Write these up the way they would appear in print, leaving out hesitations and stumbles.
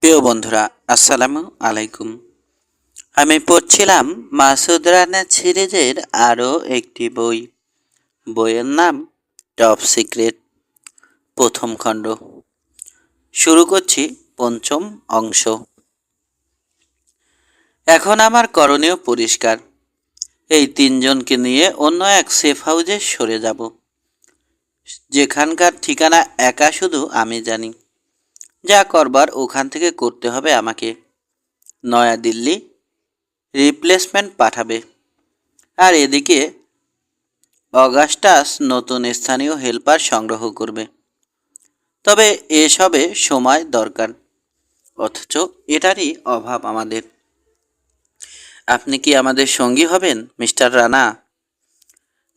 প্রিয় বন্ধুরা, আসসালামু আলাইকুম। আমি পড়ছিলাম মাসুদ রানা সিরিজের আরও একটি বই। বইয়ের নাম টপ সিক্রেট, প্রথম খণ্ড। শুরু করছি পঞ্চম অংশ। এখন আমার করণীয় পরিষ্কার। এই তিনজনকে নিয়ে অন্য এক সেফ হাউসে সরে যাব, যেখানকার ঠিকানা একা শুধু আমি জানি। যা করবার ওখান থেকে করতে হবে আমাকে। নয়াদিল্লি রিপ্লেসমেন্ট পাঠাবে, আর এদিকে অগাস্টাস নতুন স্থানীয় হেল্পার সংগ্রহ করবে। তবে এসবে সময় দরকার, অথচ এটারই অভাব আমাদের। আপনি কি আমাদের সঙ্গী হবেন মিস্টার রানা,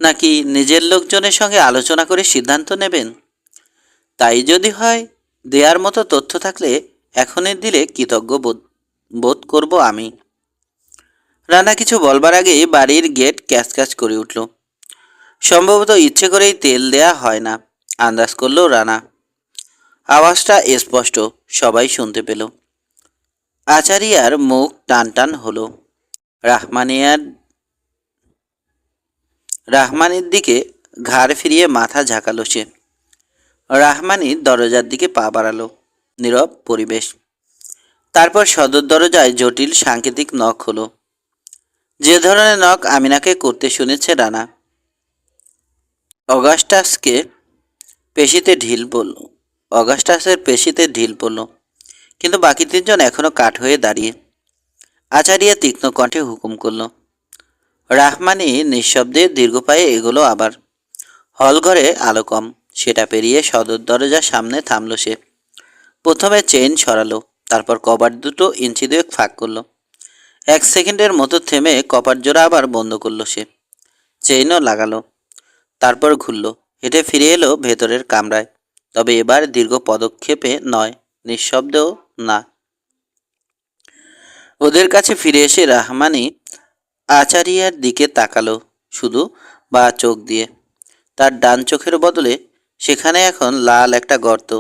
নাকি নিজের লোকজনের সঙ্গে আলোচনা করে সিদ্ধান্ত নেবেন? তাই যদি হয়, দেওয়ার মতো তথ্য থাকলে এখনই দিলে কৃতজ্ঞ বোধ করব আমি। রানা কিছু বলবার আগেই বাড়ির গেট ক্যাচ ক্যাচ করে উঠল। সম্ভবত ইচ্ছে করেই তেল দেয়া হয় না, আন্দাজ করল রানা। আওয়াজটা স্পষ্ট, সবাই শুনতে পেল। আচারিয়ার মুখ টান টান হলো। রাহমানের দিকে ঘাড় ফিরিয়ে মাথা ঝাঁকালো সে। রাহমানি দরজার দিকে পা বাড়ালো। নীরব পরিবেশ। তারপর সদর দরজায় জটিল সাংকেতিক নখ হলো। যে ধরনের নখ আমিনাকে করতে শুনেছে রানা। অগাস্টাসকে পেশিতে ঢিল পড়ল। অগাস্টাসের পেশিতে ঢিল পড়ল, কিন্তু বাকি তিনজন এখনো কাঠ হয়ে দাঁড়িয়ে। আচারিয়া তীক্ষ্ণ কণ্ঠে হুকুম করল। রাহমানি নিঃশব্দে দীর্ঘ পায়ে এগোলো আবার। হলঘরে আলো কম, সেটা পেরিয়ে সদর দরজার সামনে থামল সে। প্রথমে চেইন সরালো, তারপর কপাট দুটো ইঞ্চি দুয়েক ফাঁক করলো। 1 সেকেন্ডের মতো থেমে কপাট জোড়া আবার বন্ধ করলো সে। চেইনও লাগালো, তারপর ঘুরল, হেঁটে ফিরে এলো ভেতরের কামরায়। তবে এবার দীর্ঘ পদক্ষেপে নয়, নিঃশব্দেও না। ওদের কাছে ফিরে এসে রাহমানি আচারিয়ার দিকে তাকালো, শুধু বা চোখ দিয়ে। তার ডান চোখের বদলে সেখানে এখন লাল একটা গর্ত,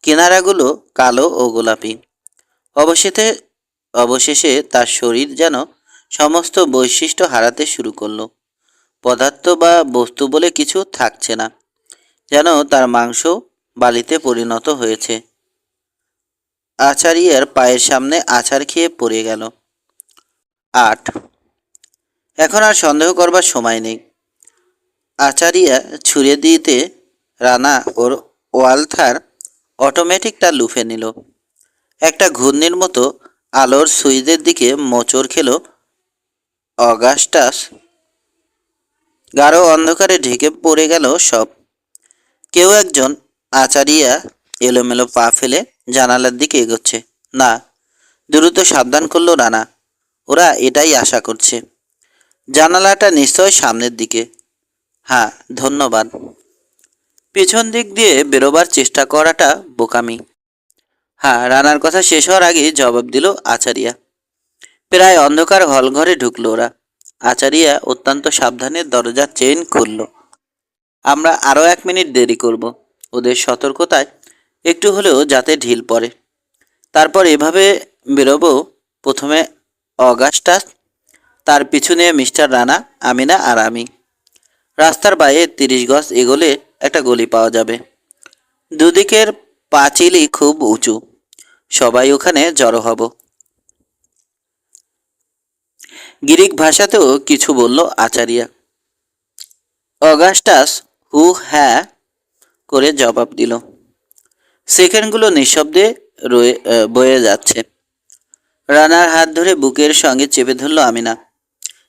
কিনারাগুলো কালো ও গোলাপি। অবশেষে তার শরীর যেন সমস্ত বৈশিষ্ট্য হারাতে শুরু করলো। পদার্থ বা বস্তু বলে কিছু থাকছে না, যেন তার মাংস বালিতে পরিণত হয়েছে। আচারিয়ার পায়ের সামনে আছাড় খেয়ে পড়ে গেল। 8। এখন আর সন্দেহ করবার সময় নেই। আচারিয়া ছুঁড়ে দিতে রানা ওর ওয়ালথার অটোমেটিকটা লুফে নিল। একটা ঘূর্ণির মতো আলোর সুইচের দিকে মোচড় খেল অগাস্টাস। গাঢ় অন্ধকারে ঢেকে পড়ে গেল সব। কেউ একজন। আচারিয়া এলোমেলো পা ফেলে জানালার দিকে এগোচ্ছে। না, দ্রুত সাবধান করল রানা। ওরা এটাই আশা করছে। জানালাটা নিশ্চয় সামনের দিকে। হ্যাঁ, ধন্যবাদ। পেছন দিক দিয়ে বেরোবার চেষ্টা করাটা বোকামি। হ্যাঁ, রানার কথা শেষ হওয়ার আগেই জবাব দিল আচারিয়া। প্রায় অন্ধকার হলঘরে ঢুকলো ওরা। আচারিয়া অত্যন্ত সাবধানে দরজার চেইন খুলল। আমরা আরও 1 মিনিট দেরি করব, ওদের সতর্কতায় একটু হলেও যাতে ঢিল পড়ে। তারপর এভাবে বেরোবো। প্রথমে অগাস্টাস, তার পিছু নিয়ে মিস্টার রানা, আমিনা আর আমি। রাস্তার বাইরে 30 গজ এগোলে একটা গলি পাওয়া যাবে। দুদিকের পাঁচিলই খুব উঁচু। সবাই ওখানে জড়ো হব। গ্রিক ভাষাতেও কিছু বলল আচারিয়া। অগাস্টাস হু হ্যাঁ করে জবাব দিল। সেকেন্ডগুলো নিঃশব্দে বয়ে যাচ্ছে। রানার হাত ধরে বুকের সঙ্গে চেপে ধরল আমিনা।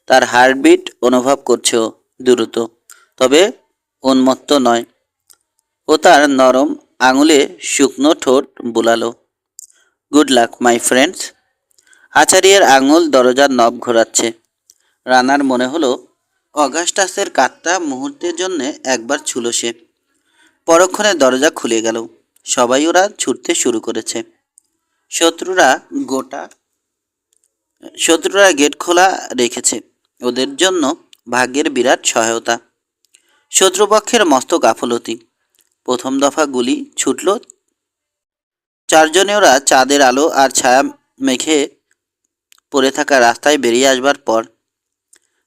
তার হার্টবিট অনুভব করছে ও, দ্রুত, তবে উন্মত্ত নয়। ও তার নরম আঙুলে শুকনো ঠোঁট বুলালো। Good luck my friends. আচারিয়ার আঙুল দরজার নব ঘোরাচ্ছে। রানার মনে হলো অগাস্টাসের কাতটা মুহূর্তের জন্য একবার ছুলো সে। পরক্ষণে দরজা খুলে গেল। সবাই ওরা ছুটতে শুরু করেছে। শত্রুরা গোটা শত্রুরা গেট খোলা রেখেছে। ওদের জন্য ভাগ্যের বিরাট সহায়তা। শত্রুপক্ষের মস্ত গাফলতি। প্রথম দফা গুলি ছুটল চারজনে ওরা চাঁদের আলো আর ছায়া মেঘে পড়ে থাকা রাস্তায় বেরিয়ে আসবার পর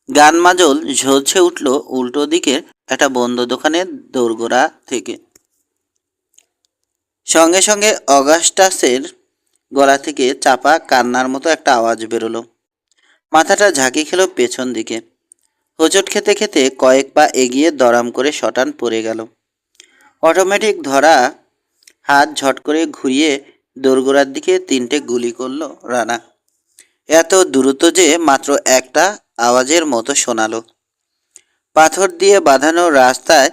গান মাজল ঝলসে উঠল উল্টো দিকের একটা বন্ধ দোকানের দোরগোড়া থেকে। সঙ্গে সঙ্গে অগাস্টাসের গলা থেকে চাপা কান্নার মতো একটা আওয়াজ বেরোলো। মাথাটা ঝাঁকি খেল পেছন দিকে। হোঁচট খেতে খেতে কয়েক পা এগিয়ে দড়াম করে শটান পড়ে গেল। অটোমেটিক ধরা হাত ঝট করে ঘুরিয়ে দোরগোড়ার দিকে 3টে গুলি করল রানা। এত দ্রুত যে মাত্র একটা আওয়াজের মতো শোনালো। পাথর দিয়ে বাঁধানো রাস্তায়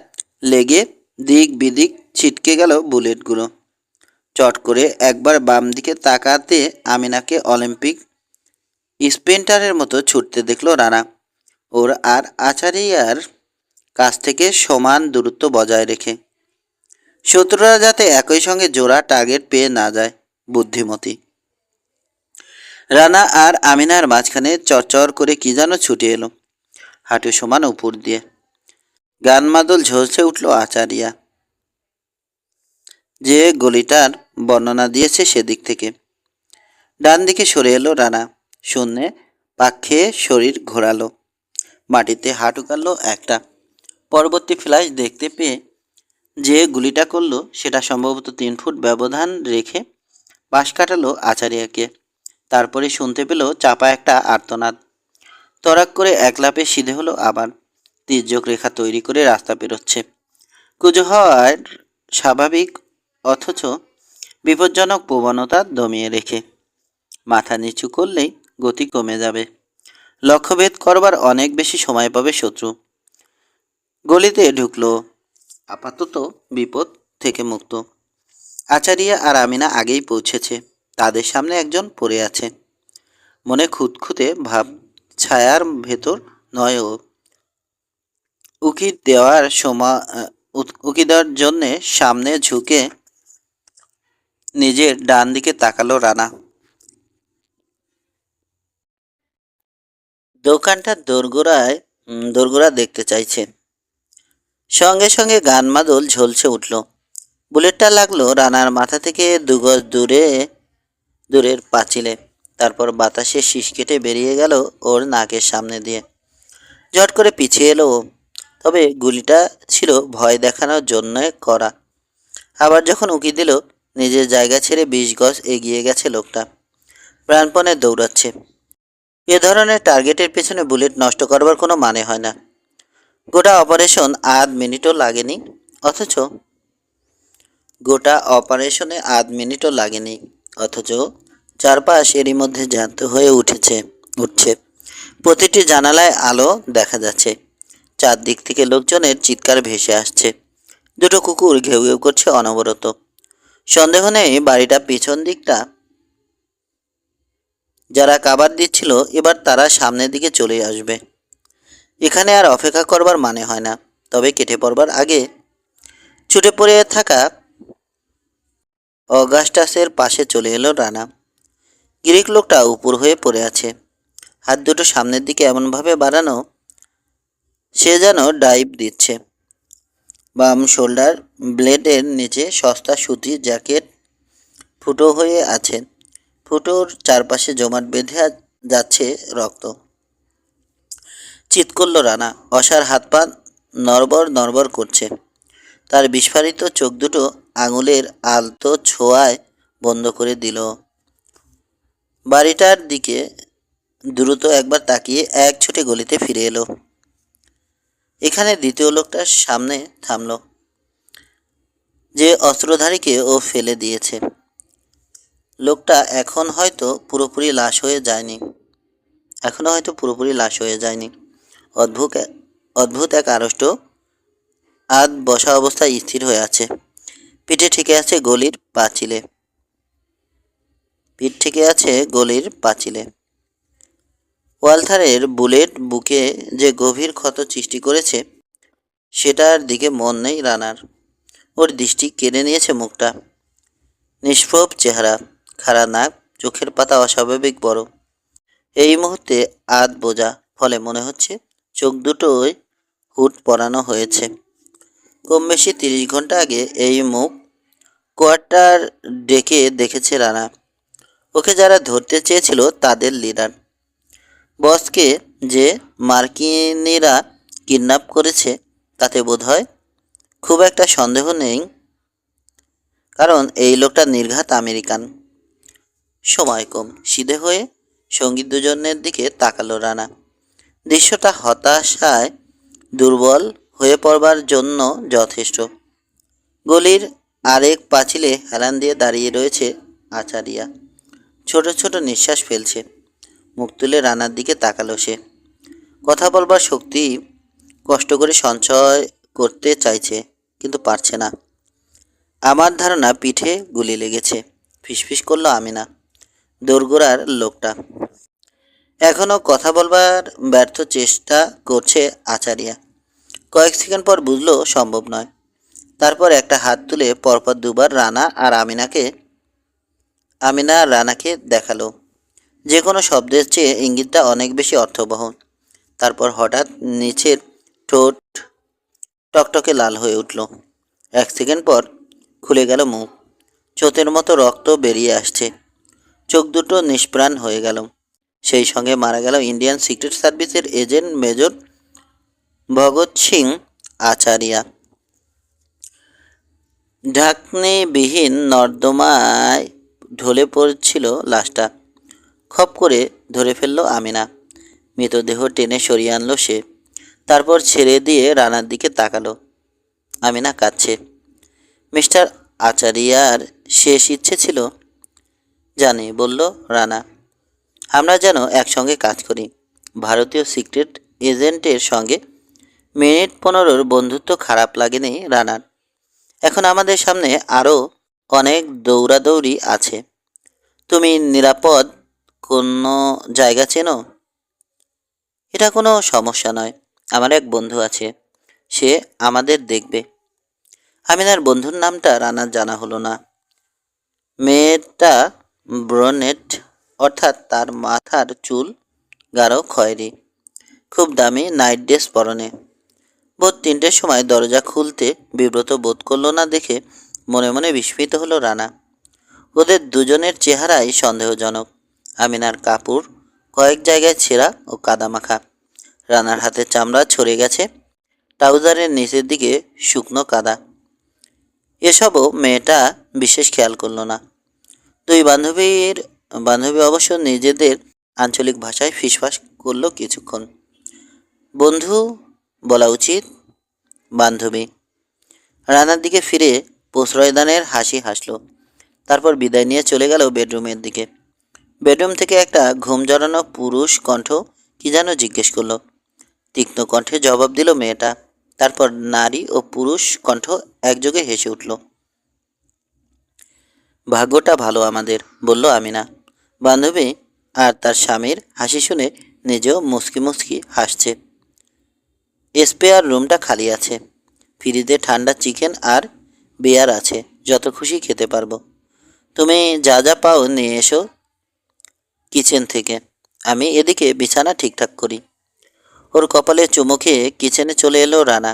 লেগে দিক বিদিক ছিটকে গেল বুলেটগুলো। চট করে একবার বাম দিকে তাকাতে আমিনাকে অলিম্পিক স্প্রিন্টারের মতো ছুটতে দেখল রানা। ওর আর আচারিয়ার কাছ থেকে সমান দূরত্ব বজায় রেখে, শত্রুরা যাতে একই সঙ্গে জোড়া টার্গেট পেয়ে না যায়। বুদ্ধিমতী। রানা আর আমিনার মাঝখানে চরচর করে কি যেন ছুটে এলো হাঁটু সমান উপর দিয়ে। গান মাদল ঝলসে উঠল আচারিয়া, যে গলিটার বর্ণনা দিয়েছে সেদিক থেকে। ডান দিকে সরে এলো রানা, শূন্যে পাক খেয়ে শরীর ঘোরালো, মাটিতে হাঁটু কাটল একটা। পরবর্তী ফ্ল্যাশ দেখতে পেয়ে যে গুলিটা করলো সেটা সম্ভবত 3 ফুট ব্যবধান রেখে পাশ কাটালো আচারিয়াকে। তারপরে শুনতে পেল চাপা একটা আর্তনাদ। তরাক করে এক লাফে সিধে হলো আবার। তির্যক রেখা তৈরি করে রাস্তা পেরোচ্ছে। কুজো হওয়ার স্বাভাবিক অথচ বিপজ্জনক প্রবণতা দমিয়ে রেখে। মাথা নিচু করলেই গতি কমে যাবে। লক্ষ্যভেদ করবার অনেক বেশি সময় পাবে শত্রু। গলিতে ঢুকলো, আপাতত বিপদ থেকে মুক্ত। আচারিয়া আর আমিনা আগেই পৌঁছেছে। তাদের সামনে একজন পড়ে আছে। মনে খুঁতখুঁতে ভাব, ছায়ার ভেতর নয় ও। উকি দেওয়ার সময় উকি দেওয়ার জন্যে সামনে ঝুঁকে নিজের ডান দিকে তাকালো রানা। দোকানটার দোরগোড়া দেখতে চাইছে। সঙ্গে সঙ্গে গান মাদল ঝলসে উঠল। বুলেটটা লাগলো রানার মাথা থেকে 2 গজ দূরের পাঁচিলে। তারপর বাতাসে শিস কেটে বেরিয়ে গেল ওর নাকের সামনে দিয়ে। ঝট করে পিছিয়ে এলো ও। তবে গুলিটা ছিল ভয় দেখানোর জন্য করা। আবার যখন উকি দিল, নিজের জায়গা ছেড়ে 20 গজ এগিয়ে গেছে লোকটা। প্রাণপণে দৌড়াচ্ছে। এ ধরনের টার্গেটের পেছনে বুলেট নষ্ট করবার কোনো মানে হয় না। গোটা অপারেশন আধ মিনিটও লাগেনি, অথচ চারপাশ এরই মধ্যে জ্যান্ত হয়ে উঠছে। প্রতিটি জানালায় আলো দেখা যাচ্ছে। চারদিক থেকে লোকজনের চিৎকার ভেসে আসছে। 2টো কুকুর ঘেউ ঘেউ করছে অনবরত। সন্দেহ নেই বাড়িটা পিছন দিকটা যারা কাবার দিচ্ছিল এবার তারা সামনের দিকে চলে আসবে। এখানে আর অপেক্ষা করবার মানে হয় না। তবে কেটে পড়বার আগে ছুটে পড়ে থাকা অগাস্টাসের পাশে চলে এলো রানা। গ্রিক লোকটা উপর হয়ে পড়ে আছে। হাত দুটো সামনের দিকে এমনভাবে বাড়ানো সে যেন ডাইভ দিচ্ছে। বাম শোল্ডার ব্লেডের নিচে সস্তা সুতির জ্যাকেট ফুটো হয়ে আছে। ফুটোর চারপাশে জমাট বেঁধে যাচ্ছে রক্ত। চিৎ করল রানা। অসার হাত পা নড়বড় করছে। তার বিস্ফারিত চোখ দুটো আঙুলের আলতো ছোঁয়ায় বন্ধ করে দিল। বাড়িটার দিকে দ্রুত একবার তাকিয়ে এক ছুটে গলিতে ফিরে এলো। এখানে দ্বিতীয় লোকটার সামনে থামল, যে অস্ত্রধারীকে ও ফেলে দিয়েছে। লোকটা এখনো হয়তো পুরোপুরি লাশ হয়ে যায়নি। অদ্ভুত এক আড়ষ্ট আধ বসা অবস্থায় স্থির হয়ে আছে। পিঠ ঠেকে আছে গলির পাঁচিলে। ওয়ালথারের বুলেট বুকে যে গভীর ক্ষত সৃষ্টি করেছে সেটার দিকে মন নেই রানার। ওর দৃষ্টি কেড়ে নিয়েছে মুখটা। নিষ্প্রভ চেহারা, খাড়া নাক, চোখের পাতা অস্বাভাবিক বড়। এই মুহূর্তে আধ বোঝা, ফলে মনে হচ্ছে চোখ দুটোয় হুড পরানো হয়েছে। কম বেশি 30 ঘন্টা আগে এই মুখ কোয়ার্টার ডেকে দেখেছে রানা। ওকে যারা ধরতে চেয়েছিল তাদের লিডার। বসকে যে মার্কিনীরা কিডন্যাপ করেছে তাতে বোধহয় খুব একটা সন্দেহ নেই, কারণ এই লোকটা নির্ঘাত আমেরিকান। সময় কম। সিধে হয়ে সঙ্গীত দুজনের দিকে তাকালো রানা। দৃশ্যটা হতাশায় দুর্বল হয়ে পড়বার জন্য যথেষ্ট। গলির আরেক পাঁচিলে হেলান দিয়ে দাঁড়িয়ে রয়েছে আচারিয়া। ছোট ছোট নিঃশ্বাস ফেলছে। মুখ তুলে রানার দিকে তাকালো সে। কথা বলবার শক্তি কষ্ট করে সঞ্চয় করতে চাইছে, কিন্তু পারছে না। আমার ধারণা পিঠে গুলি লেগেছে, ফিসফিস করলো আমিনা। দোরগোড়ার লোকটা এখনও কথা বলবার ব্যর্থ চেষ্টা করছে আচারিয়া। কয়েক সেকেন্ড পর বুঝলো সম্ভব নয়। তারপর একটা হাত তুলে পরপর দুবার আমিনা রানাকে দেখালো। যে কোনো শব্দের চেয়ে ইঙ্গিতটা অনেক বেশি অর্থবহ। তারপর হঠাৎ নিচের ঠোঁট টকটকে লাল হয়ে উঠল। এক সেকেন্ড পর খুলে গেল মুখ। চোতের মতো রক্ত বেরিয়ে আসছে। চোখ দুটো নিষ্প্রাণ হয়ে গেল। সেই সঙ্গে মারা গেল ইন্ডিয়ান সিক্রেট সার্ভিসের এজেন্ট মেজর ভগৎ সিং আচারিয়া। ঢাকনিবিহীন নর্দমায় ঢলে পড়ছিল লাশটা। খপ করে ধরে ফেলল আমিনা। মৃতদেহ টেনে সরিয়ে আনলো সে। তারপর ছেড়ে দিয়ে রানার দিকে তাকালো। আমিনা কাঁদছে। মিস্টার আচারিয়ার শেষ ইচ্ছে ছিল, জানি, বলল রানা, আমরা যেন একসঙ্গে কাজ করি। ভারতীয় সিক্রেট এজেন্টের সঙ্গে মিনিট 15 বন্ধুত্ব খারাপ লাগেনি রানার। এখন আমাদের সামনে আরও অনেক দৌড়াদৌড়ি আছে। তুমি নিরাপদ কোনো জায়গা চেনো? এটা কোনো সমস্যা নয়। আমার এক বন্ধু আছে, সে আমাদের দেখবে। আমিনার বন্ধুর নামটা রানার জানা হলো না। মেয়েটা ব্রনেট, অর্থাৎ তার মাথার চুল গাঢ় খয়েরি, খুব দামি নাইট ড্রেস পরনে। ভোর 3টের সময় দরজা খুলতে বিব্রত বোধ করল না দেখে মনে মনে বিস্মিত হলো রানা। ওদের দুজনের চেহারাই সন্দেহজনক। আমিনার কাপড় কয়েক জায়গায় ছেঁড়া ও কাদামাখা। রানার হাতের চামড়া ছড়ে গেছে, ট্রাউজারের নিচের দিকে শুকনো কাদা। এসবও মেয়েটা বিশেষ খেয়াল করল না। দুই বান্ধবী অবশ্য নিজেদের আঞ্চলিক ভাষায় ফিসফাস করলো কিছুক্ষণ। বন্ধু বলা উচিত, বান্ধবী। রানার দিকে ফিরে প্রশ্রয়দানের হাসি হাসল। তারপর বিদায় নিয়ে চলে গেল বেডরুমের দিকে। বেডরুম থেকে একটা ঘুম জড়ানো পুরুষ কণ্ঠ কি যেন জিজ্ঞেস করলো। তীক্ষ্ণ কণ্ঠে জবাব দিল মেয়েটা। তারপর নারী ও পুরুষ কণ্ঠ একযোগে হেসে উঠল। ভাগ্যটা ভালো আমাদের, বলল আমিনা। বান্ধবী আর তার স্বামীর হাসি শুনে নিজেও মুচকি মুচকি হাসছে। স্পেয়ার রুমটা খালি আছে। ফ্রিজে ঠান্ডা চিকেন আর বিয়ার আছে, যত খুশি খেতে পারবো। তুমি যা যা পাও নিয়ে এসো কিচেন থেকে। আমি এদিকে বিছানা ঠিকঠাক করি। ওর কপালে চুমু খেয়ে কিচেনে চলে এলো রানা।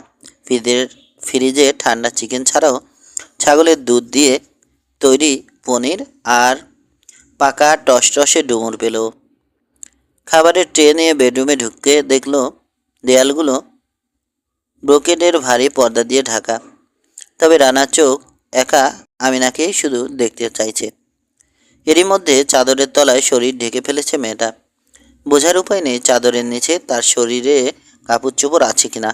ফ্রিজে ঠান্ডা চিকেন ছাড়াও ছাগলের দুধ দিয়ে তৈরি পনির আর পাকা টসটসে ডুমুর পেল। খাবারের ট্রে নিয়ে বেডরুমে ঢুকে দেখল দেয়ালগুলো ব্রোকেডের ভারী পর্দা দিয়ে ঢাকা। তবে রানার চোখ একা আমিনাকেই শুধু দেখতে চাইছে। এরই মধ্যে চাদরের তলায় শরীর ঢেকে ফেলেছে মেয়েটা। বোঝার উপায় নেই চাদরের নিচে তার শরীরে কাপড় চোপড় আছে কিনা।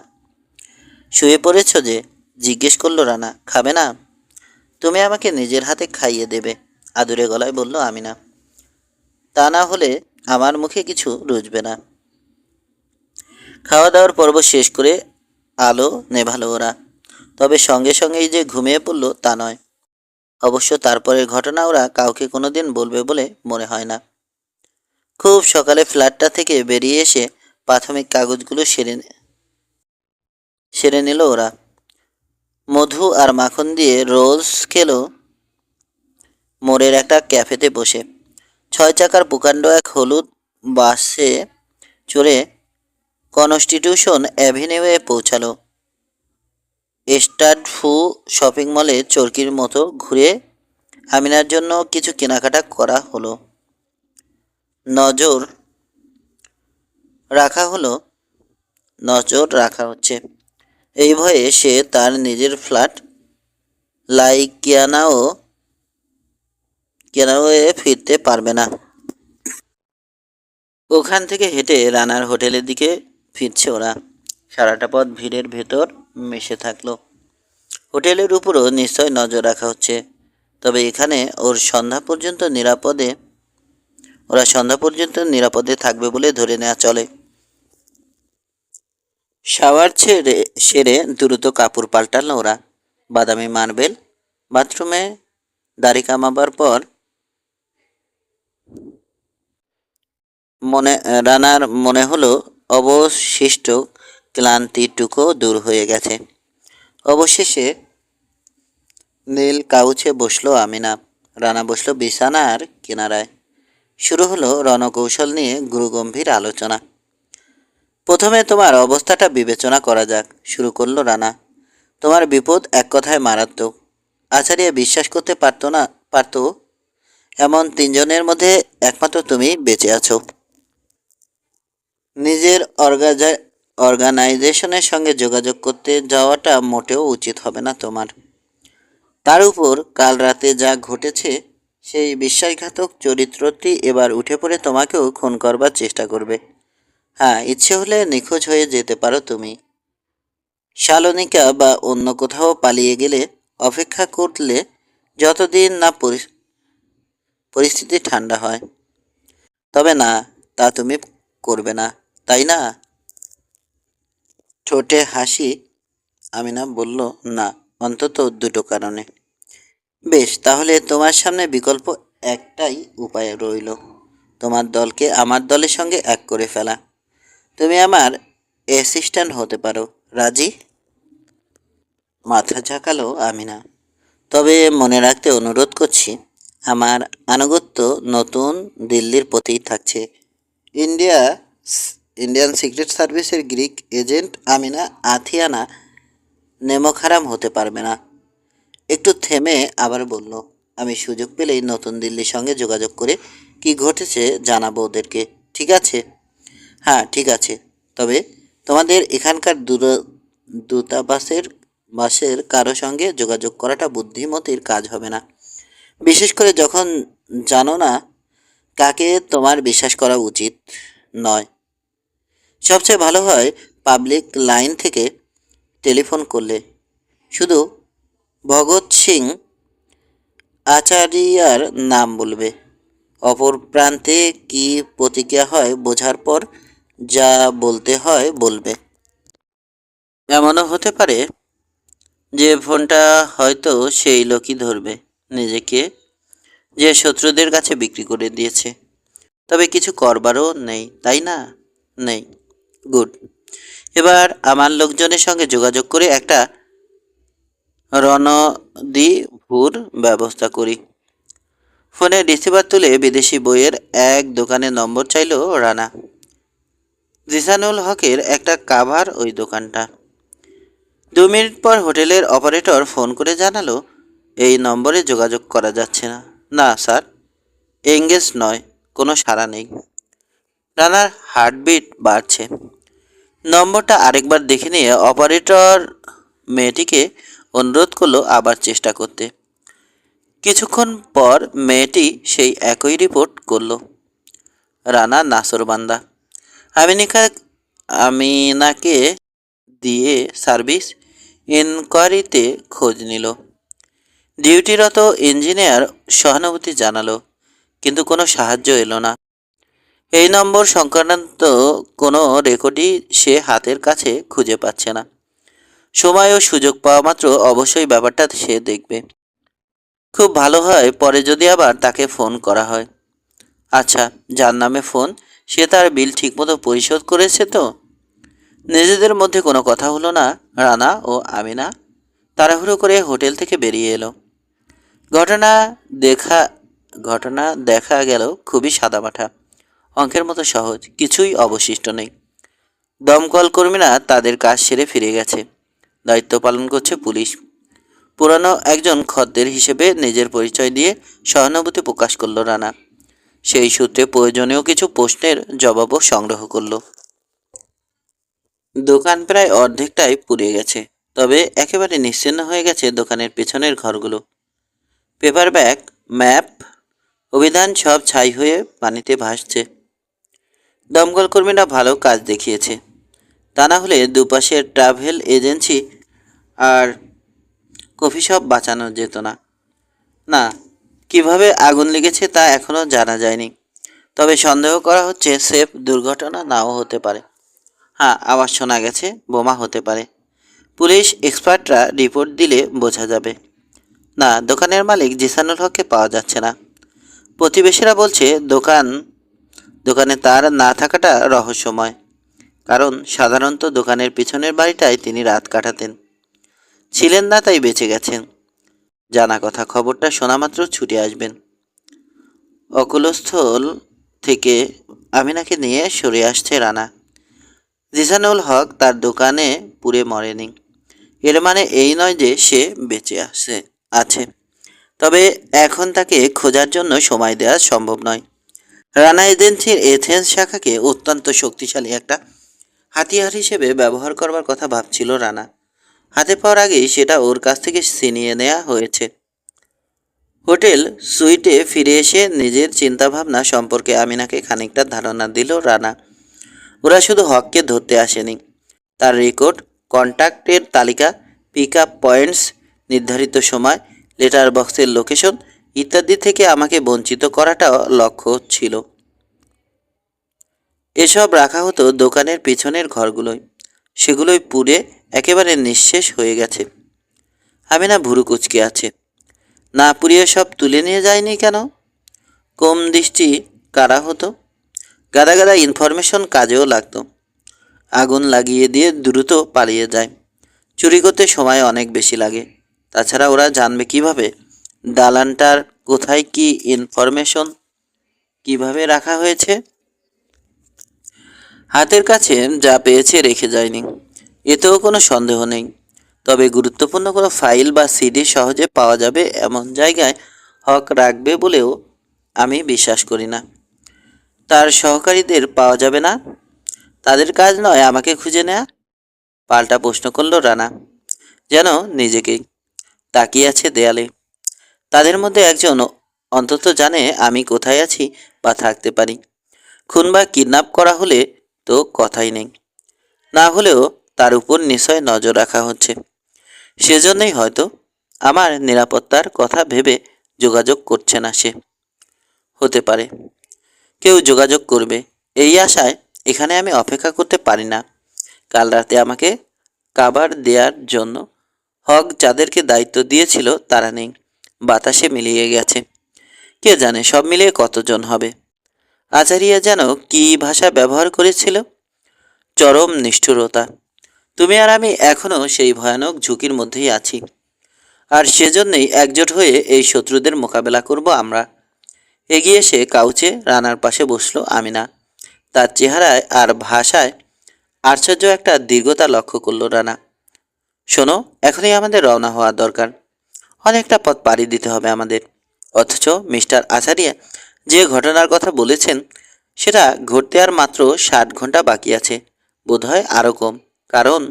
শুয়ে পড়েছ যে, জিজ্ঞেস করলো রানা। খাবে না? তুমি আমাকে নিজের হাতে খাইয়ে দেবে, আদুরে গলায় বলল আমিনা। তা না হলে আমার মুখে কিছু রুচবে না। খাওয়া দাওয়ার পর্ব শেষ করে আলো নেভালো ওরা। তবে সঙ্গে সঙ্গেই যে ঘুমিয়ে পড়ল তা নয়। অবশ্য তারপরের ঘটনা ওরা কাউকে কোনোদিন বলবে বলে মনে হয় না। খুব সকালে ফ্ল্যাটটা থেকে বেরিয়ে এসে প্রাথমিক কাগজগুলো সেরে নিল ওরা। মধু আর মাখন দিয়ে রোলস খেলো মোড়ের একটা ক্যাফেতে বসে। 6 চাকার প্রকাণ্ড এক হলুদ বাসে চড়ে কনস্টিটিউশন অ্যাভিনিউয়ে পৌঁছালো। স্টাড ফু শপিং মলে চরকির মতো ঘুরে আমিনার জন্য কিছু কেনাকাটা করা হলো। নজর রাখা হলো নজর রাখা হচ্ছে এই ভয়ে সে তার নিজের ফ্ল্যাট লাইকিয়ানাও ফিরতে পারবে না। ওখান থেকে হেঁটে রানার হোটেলের দিকে ফিরছে ওরা। সারাটা পথ ভিড়ের ভেতর মিশে থাকলো। হোটেলের উপরও নিশ্চয় নজর রাখা হচ্ছে, তবে এখানে ওরা সন্ধ্যা পর্যন্ত নিরাপদে থাকবে বলে ধরে নেওয়া চলে। শাওয়ার সেরে দ্রুত কাপড় পাল্টালো ওরা। বাদামি মার্বেল বাথরুমে দাড়ি কামাবার পর রানার মনে হলো অবশিষ্ট ক্লান্তিটুকু দূর হয়ে গেছে। অবশেষে নীল কাউচে বসলো আমিনা। রানা বসলো বিছানার কিনারায়। শুরু হলো রণকৌশল নিয়ে গুরুগম্ভীর আলোচনা। প্রথমে তোমার অবস্থাটা বিবেচনা করা যাক, শুরু করলো রানা। তোমার বিপদ এক কথায় মারাত্মক। আচার্য বিশ্বাস করতে পারতো এমন তিনজনের মধ্যে একমাত্র তুমি বেঁচে আছো। নিজের অর্গানাইজেশনের সঙ্গে যোগাযোগ করতে যাওয়াটা মোটেও উচিত হবে না তোমার। তার উপর কাল রাতে যা ঘটেছে, সেই বিশ্বাসঘাতক চরিত্রটি এবার উঠে পড়ে তোমাকেও খুন করবার চেষ্টা করবে। হ্যাঁ, ইচ্ছে হলে নিখোঁজ হয়ে যেতে পারো তুমি। শালনিকা বা অন্য কোথাও পালিয়ে গেলে অপেক্ষা করলে যতদিন না পরিস্থিতি ঠান্ডা হয়। তবে না, তা তুমি করবে না, তাই না? ঠোঁটে হাসি। আমিনা বলল, না, অন্তত দুটো কারণে। বেশ, তাহলে তোমার সামনে বিকল্প একটাই উপায় রইল, তোমার দলকে আমার দলের সঙ্গে এক করে ফেলা। তুমি আমার অ্যাসিস্ট্যান্ট হতে পারো, রাজি? মাথা ঝাঁকালো আমিনা। তবে মনে রাখতে অনুরোধ করছি, আমার আনুগত্য নতুন দিল্লির প্রতিই থাকছে। ইন্ডিয়া ইন্ডিয়ান সিক্রেট সার্ভিসের গ্রিক এজেন্ট আমিনা আথিয়ানা নেমখারাম হতে পারবে না। একটু থেমে আবার বলল, আমি সুযোগ পেলেই নতুন দিল্লির সঙ্গে যোগাযোগ করে কি ঘটেছে জানাবো ওদেরকে, ঠিক আছে? হ্যাঁ, ঠিক আছে। তবে তোমাদের এখানকার দূতাবাসের কারো সঙ্গে যোগাযোগ করাটা বুদ্ধিমতীর কাজ হবে না, বিশেষ করে যখন জানো না কাকে তোমার বিশ্বাস করা উচিত নয়। সবচেয়ে ভালো হয় পাবলিক লাইন থেকে টেলিফোন করলে শুধু ভগৎ সিং আচারিয়ার নাম বলবে। অপর প্রান্তে কি প্রতিক্রিয়া হয় বোঝার পর যা বলতে হয় বলবে। এমনও হতে পারে যে ফোনটা হয়তো সেই লোকই ধরবে, নিজেকে যে শত্রুদের কাছে বিক্রি করে দিয়েছে। তবে কিছু করবারও নেই, তাই না? নেই। গুড। এবার আমার লোকজনের সঙ্গে যোগাযোগ করে একটা রণদিভুর ব্যবস্থা করি। ফোনে রিসিভার তুলে বিদেশি বইয়ের এক দোকানের নম্বর চাইল রানা। জিসানুল হকের একটা কাভার ওই দোকানটা। 2 মিনিট পর হোটেলের অপারেটর ফোন করে জানালো, এই নম্বরে যোগাযোগ করা যাচ্ছে না। না স্যার, এঙ্গেজ নয়, কোনো সাড়া নেই। রানার হার্টবিট বাড়ছে। নম্বরটা আরেকবার দেখে নিয়ে অপারেটর মেয়েটিকে অনুরোধ করলো আবার চেষ্টা করতে। কিছুক্ষণ পর মেয়েটি সেই একই রিপোর্ট করল। রানা নাসরবান্দা। আমিনাকে দিয়ে সার্ভিস ইনকোয়ারিতে খোঁজ নিল। ডিউটিরত ইঞ্জিনিয়ার সহানুভূতি জানালো, কিন্তু কোনো সাহায্য এলো না। এই নম্বর সংক্রান্ত কোনো রেকর্ডই সে হাতের কাছে খুঁজে পাচ্ছে না। সময় ও সুযোগ পাওয়া মাত্র অবশ্যই ব্যাপারটা সে দেখবে। খুব ভালো হয় পরে যদি আবার তাকে ফোন করা হয়। আচ্ছা, যার নামে ফোন সে তার বিল ঠিকমতো পরিশোধ করেছে তো? নিজেদের মধ্যে কোনো কথা হলো না। রানা ও আমিনা তাড়াহুড়ো করে হোটেল থেকে বেরিয়ে এলো। ঘটনা দেখা ঘটনা দেখা গেল খুবই সাদামাঠা, অঙ্কের মতো সহজ, কিছুই অবশিষ্ট নেই। দমকল কর্মীরা তাদের কাজ সেরে ফিরে গেছে। দায়িত্ব পালন করছে পুলিশ। পুরানো একজন খদ্দের হিসেবে নিজের পরিচয় দিয়ে সহানুভূতি প্রকাশ করল রানা। সেই সূত্রে প্রয়োজনীয় কিছু প্রশ্নের জবাবও সংগ্রহ করল। দোকান প্রায় অর্ধেকটাই পুড়ে গেছে, তবে একেবারে নিশ্চিহ্ন হয়ে গেছে দোকানের পেছনের ঘরগুলো। পেপার ব্যাগ, ম্যাপ, অভিধান সব ছাই হয়ে পানিতে ভাসছে। দমকল কর্মীরা ভালো কাজ দেখিয়েছে, তা না হলে দুপাশের ট্রাভেল এজেন্সি আর কফি শপ বাঁচানো যেত না। না, কিভাবে আগুন লেগেছে তা এখনও জানা যায়নি, তবে সন্দেহ করা হচ্ছে সেফ দুর্ঘটনা নাও হতে পারে। হ্যাঁ, আওয়াজ শোনা গেছে, বোমা হতে পারে। পুলিশ এক্সপার্টরা রিপোর্ট দিলে বোঝা যাবে। না, দোকানের মালিক জিসানুল হককে পাওয়া যাচ্ছে না। প্রতিবেশীরা বলছে দোকানে তার না থাকাটা রহস্যময়, কারণ সাধারণত দোকানের পিছনের বাড়িটায় তিনি রাত কাটাতেন। ছিলেন না তাই বেঁচে গেছেন। জানা কথা, খবরটা শোনা মাত্র ছুটে আসবেন। অকুলস্থল থেকে আমিনাকে নিয়ে সরে আসছে রানা। জিসানুল হক তার দোকানে পুড়ে মরেনি, এর মানে এই নয় যে সে বেঁচে আছে। তবে এখন তাকে খোঁজার জন্য সময় দেওয়া সম্ভব নয়। রানা এজেন্সির এথেন্স শাখাকে অত্যন্ত শক্তিশালী একটা হাতিয়ার হিসেবে ব্যবহার করবার কথা ভাবছিল রানা। হাতে পাওয়ার আগেই সেটা ওর কাছ থেকে ছিনিয়ে নেওয়া হয়েছে। হোটেল সুইটে ফিরে এসে নিজের চিন্তাভাবনা সম্পর্কে আমিনাকে খানিকটা ধারণা দিল রানা। ওরা শুধু হককে ধরতে আসেনি, তার রেকর্ড, কন্ট্যাক্টের তালিকা, পিক আপ পয়েন্টস, নির্ধারিত সময়, লেটার বক্সের লোকেশন ইত্যাদি থেকে আমাকে বঞ্চিত করাটাও লক্ষ্য ছিল। এসব রাখা হতো দোকানের পিছনের ঘরগুলোয়, সেগুলোই পুড়ে একেবারে নিঃশেষ হয়ে গেছে। আমিনা ভুরু কুঁচকে আছে। না পুড়িয়ে সব তুলে নিয়ে যায়নি কেন? কম দৃষ্টি কারা হতো। গাদা গাদা ইনফরমেশন কাজেও লাগতো। আগুন লাগিয়ে দিয়ে দ্রুত পালিয়ে যায়। চুরি করতে সময় অনেক বেশি লাগে। তাছাড়া ওরা জানবে কিভাবে দালানটার কোথায় কি ইনফরমেশন কিভাবে রাখা হয়েছে? হাতের কাছে যা পেয়েছে রেখে যায়নি, এতেও কোনো সন্দেহ নেই। তবে গুরুত্বপূর্ণ কোনো ফাইল বা সিডি সহজে পাওয়া যাবে এমন জায়গায় হক রাখবে বলেও আমি বিশ্বাস করি না। তার সহকারীদের পাওয়া যাবে না? তাদের কাজ নয় আমাকে খুঁজে নেয়া? পাল্টা প্রশ্ন করল রানা, যেন নিজেকেই। তাকিয়ে আছে দেয়ালে। তাদের মধ্যে একজন অন্তত জানে আমি কোথায় আছি বা থাকতে পারি। খুন বা কিডন্যাপ করা হলে তো কথাই নেই। না হলেও তার উপর নিশ্চয় নজর রাখা হচ্ছে। সেজন্যই হয়তো আমার নিরাপত্তার কথা ভেবে যোগাযোগ করছে না সে। হতে পারে কেউ যোগাযোগ করবে, এই আশায় এখানে আমি অপেক্ষা করতে পারি না। কাল রাতে আমাকে কাভার দেওয়ার জন্য হক যাদেরকে দায়িত্ব দিয়েছিল তারা নেই, বাতাসে মিলিয়ে গেছে। কে জানে সব মিলিয়ে কতজন হবে। আচারিয়া যেন কি ভাষা ব্যবহার করেছিল, চরম নিষ্ঠুরতা। তুমি আর আমি এখনও সেই ভয়ানক ঝুঁকির মধ্যেই আছি, আর সেজন্যই একজোট হয়ে এই শত্রুদের মোকাবেলা করব আমরা। এগিয়ে এসে কাউচে রানার পাশে বসলো আমিনা। তার চেহারায় আর ভাষায় আশ্চর্য একটা দীর্ঘতা লক্ষ্য করল রানা। শোনো, এখনই আমাদের রওনা হওয়া দরকার। অনেকটা পথ পাড়ি দিতে হবে আমাদের। অথচ মিস্টার আচারিয়া যে ঘটনার কথা বলেছেন সেটা ঘটতে আর মাত্র 60 ঘন্টা বাকি আছে, বোধহয় আরও কম। কারণ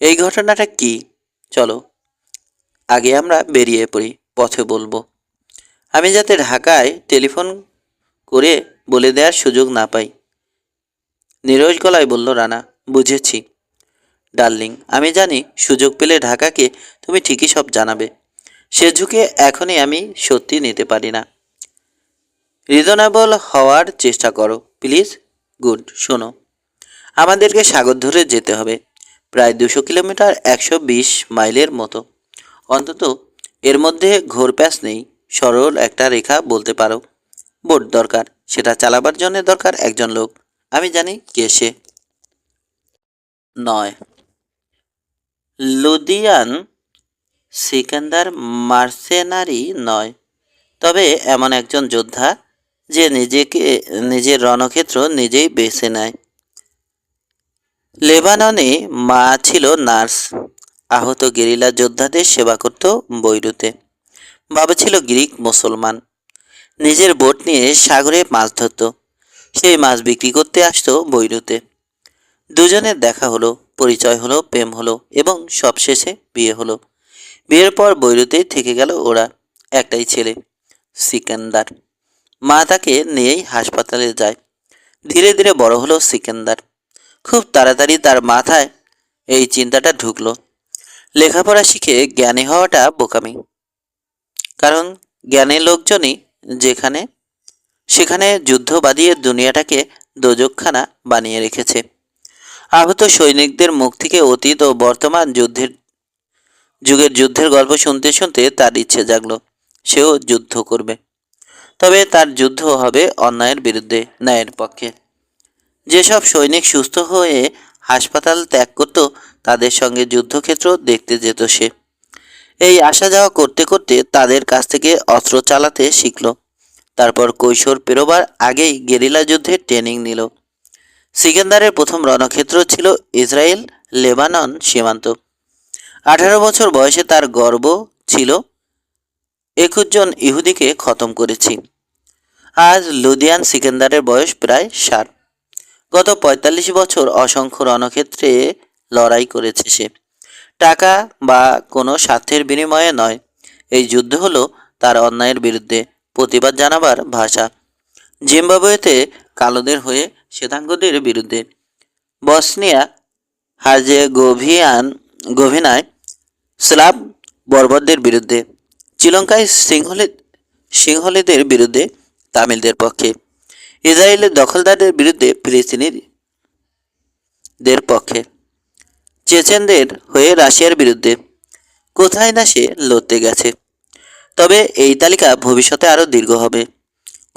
এই ঘটনাটা কি? চলো আগে আমরা বেরিয়ে পড়ি, পথে বলবো। আমি যাতে ঢাকায় টেলিফোন করে বলে দেওয়ার সুযোগ না পাই। নীরস গলায় বলল রানা। বুঝেছি ডার্লিং, আমি জানি সুযোগ পেলে ঢাকাকে তুমি ঠিকই সব জানাবে। সে ঝুঁকে এখনই আমি সত্যি নিতে পারি না। রিজনেবল হওয়ার চেষ্টা করো প্লিজ। গুড। শোনো, আমাদেরকে সাগর ধরে যেতে হবে, প্রায় 200 কিলোমিটার, 120 মাইলের মতো। অন্তত এর মধ্যে ঘোরপ্যাচ নেই। সরল একটা রেখা বলতে পারো। বোট দরকার, সেটা চালাবার জন্য দরকার একজন লোক। আমি জানি কে সে। নয়, লুদিয়ান সিকান্দার মার্সেনারি নয়, তবে এমন একজন যোদ্ধা যে নিজের রণক্ষেত্র নিজেই বেছে নেয়। লেবাননে মা ছিল নার্স, আহত গেরিলা যোদ্ধাদের সেবা করত বৈরুতে। বাবা ছিল গ্রিক মুসলমান, নিজের বোট নিয়ে সাগরে মাছ ধরত, সেই মাছ বিক্রি করতে আসতো বৈরুতে। দুজনের দেখা হলো, পরিচয় হলো, প্রেম হলো এবং সবশেষে বিয়ে হলো। বিয়ের পর বৈরুতেই থেকে গেল ওরা। একটাই ছেলে, সিকান্দার। মা তাকে নিয়েই হাসপাতালে যায়। ধীরে ধীরে বড় হলো সিকান্দার। খুব তাড়াতাড়ি তার মাথায় এই চিন্তাটা ঢুকলো, লেখাপড়া শিখে জ্ঞানী হওয়াটা বোকামি। কারণ জ্ঞানের লোকজনই যেখানে সেখানে যুদ্ধ বাদিয়ে দুনিয়াটাকে দোজকখানা বানিয়ে রেখেছে। আহত সৈনিকদের মুখ থেকে অতীত ও বর্তমান যুদ্ধের গল্প শুনতে শুনতে তার ইচ্ছে জাগলো, সেও যুদ্ধ করবে। তবে তার যুদ্ধ হবে অন্যায়ের বিরুদ্ধে, ন্যায়ের পক্ষে। যেসব সৈনিক সুস্থ হয়ে হাসপাতাল ত্যাগ করত, তাদের সঙ্গে যুদ্ধক্ষেত্র দেখতে যেত সে। এই আসা যাওয়া করতে করতে তাদের কাছ থেকে অস্ত্র চালাতে শিখল। তারপর কৈশোর পেরোবার আগেই গেরিলা যুদ্ধের ট্রেনিং নিল। সিকান্দারের প্রথম রণক্ষেত্র ছিল ইসরায়েল লেবানন সীমান্ত। 18 বছর বয়সে তার গর্ব ছিল 21 জন ইহুদিকে খতম করেছি। আজ লুদিয়ান সিকান্দারের বয়স প্রায় 60। গত 45 বছর অসংখ্য রণক্ষেত্রে লড়াই করেছে সে। টাকা বা কোনো স্বার্থের বিনিময়ে নয়। এই যুদ্ধ হলো তার অন্যায়ের বিরুদ্ধে প্রতিবাদ জানাবার ভাষা। জিম্বাবুয়েতে কালোদের হয়ে শ্বেতাঙ্গদের বিরুদ্ধে, বসনিয়া হার্জেগোভিনায় স্লাভ বর্বরদের বিরুদ্ধে, শ্রীলঙ্কায় সিংহলীদের বিরুদ্ধে তামিলদের পক্ষে, ইসরায়েলের দখলদারদের বিরুদ্ধে ফিলিস্তিনিদের পক্ষে, চেচেনদের হয়ে রাশিয়ার বিরুদ্ধে। কোথায় না সে লড়তে গেছে। তবে এই তালিকা ভবিষ্যতে আরও দীর্ঘ হবে।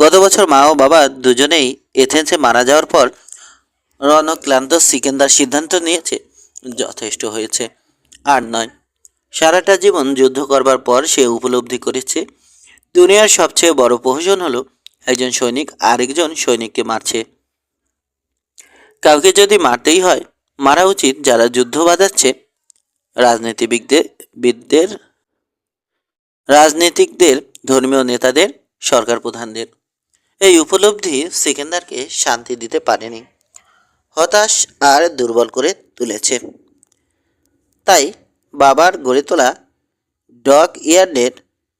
গত বছর মা ও বাবা দুজনেই এথেন্সে মারা যাওয়ার পর রণক্লান্ত সিকান্দার সিদ্ধান্ত নিয়েছে, যথেষ্ট হয়েছে, আর নয়। সারাটা জীবন যুদ্ধ করবার পর সে উপলব্ধি করেছে দুনিয়ার সবচেয়ে বড় প্রহসন হলো একজন সৈনিক আরেকজন সৈনিককে মারছে। কাউকে যদি মারতেই হয়, মারা উচিত যারা যুদ্ধ বাঁধাচ্ছে, রাজনীতিবিদদের, রাজনীতিকদের, ধর্মীয় নেতাদের, সরকার প্রধানদের। এই উপলব্ধি সিকান্দারকে শান্তি দিতে পারেনি, হতাশ আর দুর্বল করে তুলেছে। তাই বাবার গড়ে তোলা ডগ ইয়ার্ডের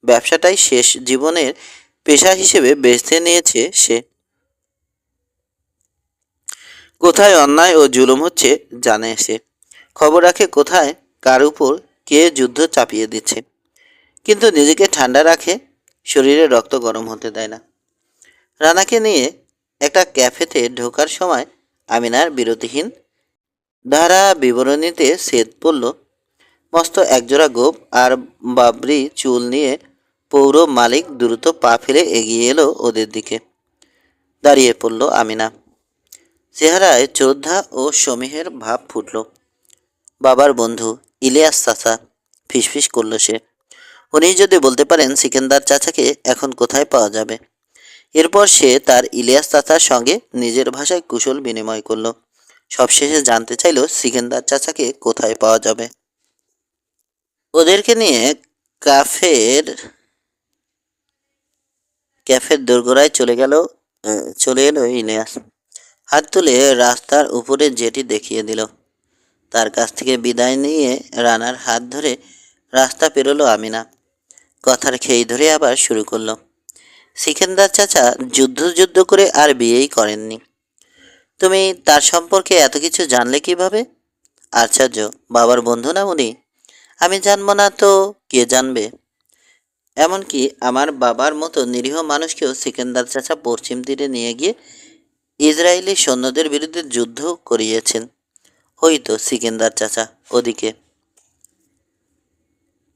ব্যবসাটাই শেষ জীবনের পেশা হিসেবে বেছে নিয়েছে সে। কোথায় অন্যায় ও জুলুম হচ্ছে জানে সে, খবর রাখে কোথায় কার উপর কে যুদ্ধ চাপিয়ে দিচ্ছে, কিন্তু নিজেকে ঠান্ডা রাখে, শরীরে রক্ত গরম হতে দেয় না। রানাকে নিয়ে একটা ক্যাফেতে ঢোকার সময় আমিনার বিরতিহীন ধারা বিবরণীতে ছেদ পড়ল। মস্ত একজোড়া গোপ আর বাবরি চুল নিয়ে পৌর মালিক দ্রুত পা ফেলে এগিয়ে এলো ওদের দিকে। দাঁড়িয়ে পড়ল আমিনা। চেহারায় শ্রদ্ধা ও সমীহের ভাব ফুটল। বাবার বন্ধু ইলিয়াস চাচা, ফিসফিস করল সে। উনি যদি বলতে পারেন সিকান্দার চাচাকে এখন কোথায় পাওয়া যাবে। এরপর সে তার ইলিয়াস চাচার সঙ্গে নিজের ভাষায় কুশল বিনিময় করল। সবশেষে জানতে চাইল সিকান্দার চাচাকে কোথায় পাওয়া যাবে। ওদেরকে নিয়ে ক্যাফের দোরগোড়ায় চলে এলো ইলিয়াস। হাত তুলে রাস্তার উপরে জেটি দেখিয়ে দিল। তার কাছ থেকে বিদায় নিয়ে রানার হাত ধরে রাস্তা পেরোলো আমিনা। কথার খেই ধরে আবার শুরু করলো। সিকান্দার চাচা যুদ্ধ করে আর বিয়েই করেননি। তুমি তার সম্পর্কে এত কিছু জানলে কিভাবে? আশ্চর্য, বাবার বন্ধু না উনি? আমি জানবো না তো কে জানবে? এমনকি আমার বাবার মতো নিরীহ মানুষকেও সিকান্দার চাচা পশ্চিম তীরে নিয়ে গিয়ে ইসরায়েলি সৈন্যদের বিরুদ্ধে যুদ্ধ করিয়েছেন। ওই তো সিকান্দার চাচা ওদিকে,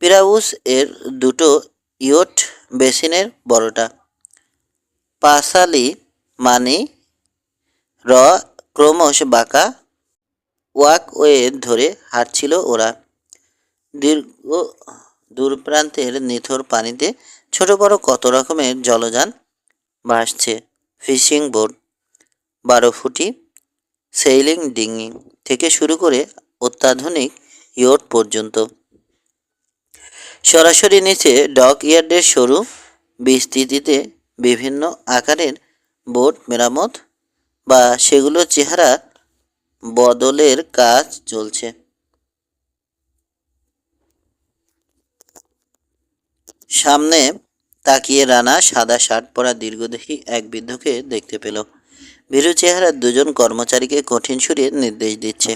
পিরাউস এর দুটো ইয়ট বেসিনের বড়টা। পাসালি মানি র ক্রমশ বাঁকা ওয়াকওয়ে ধরে হাঁটছিল ওরা। দীর্ঘ দূরপ্রান্তের নিথর পানিতে ছোট বড় কত রকমের জলযান ভাসছে। ফিশিং বোট, 12 ফুটি সেইলিং ডিঙি থেকে শুরু করে অত্যাধুনিক ইয়ট পর্যন্ত। সরাসরি নিচে ডক ইয়ার্ডের সরু বিস্তৃতিতে বিভিন্ন আকারের বোট মেরামত বা সেগুলোর চেহারা বদলের কাজ চলছে। সামনে তাকিয়ে রানা সাদা শার্ট পরা দীর্ঘদেহী এক বৃদ্ধকে দেখতে পেল। ভীরু চেহারার দুজন কর্মচারীকে কঠিন সুরে নির্দেশ দিচ্ছে।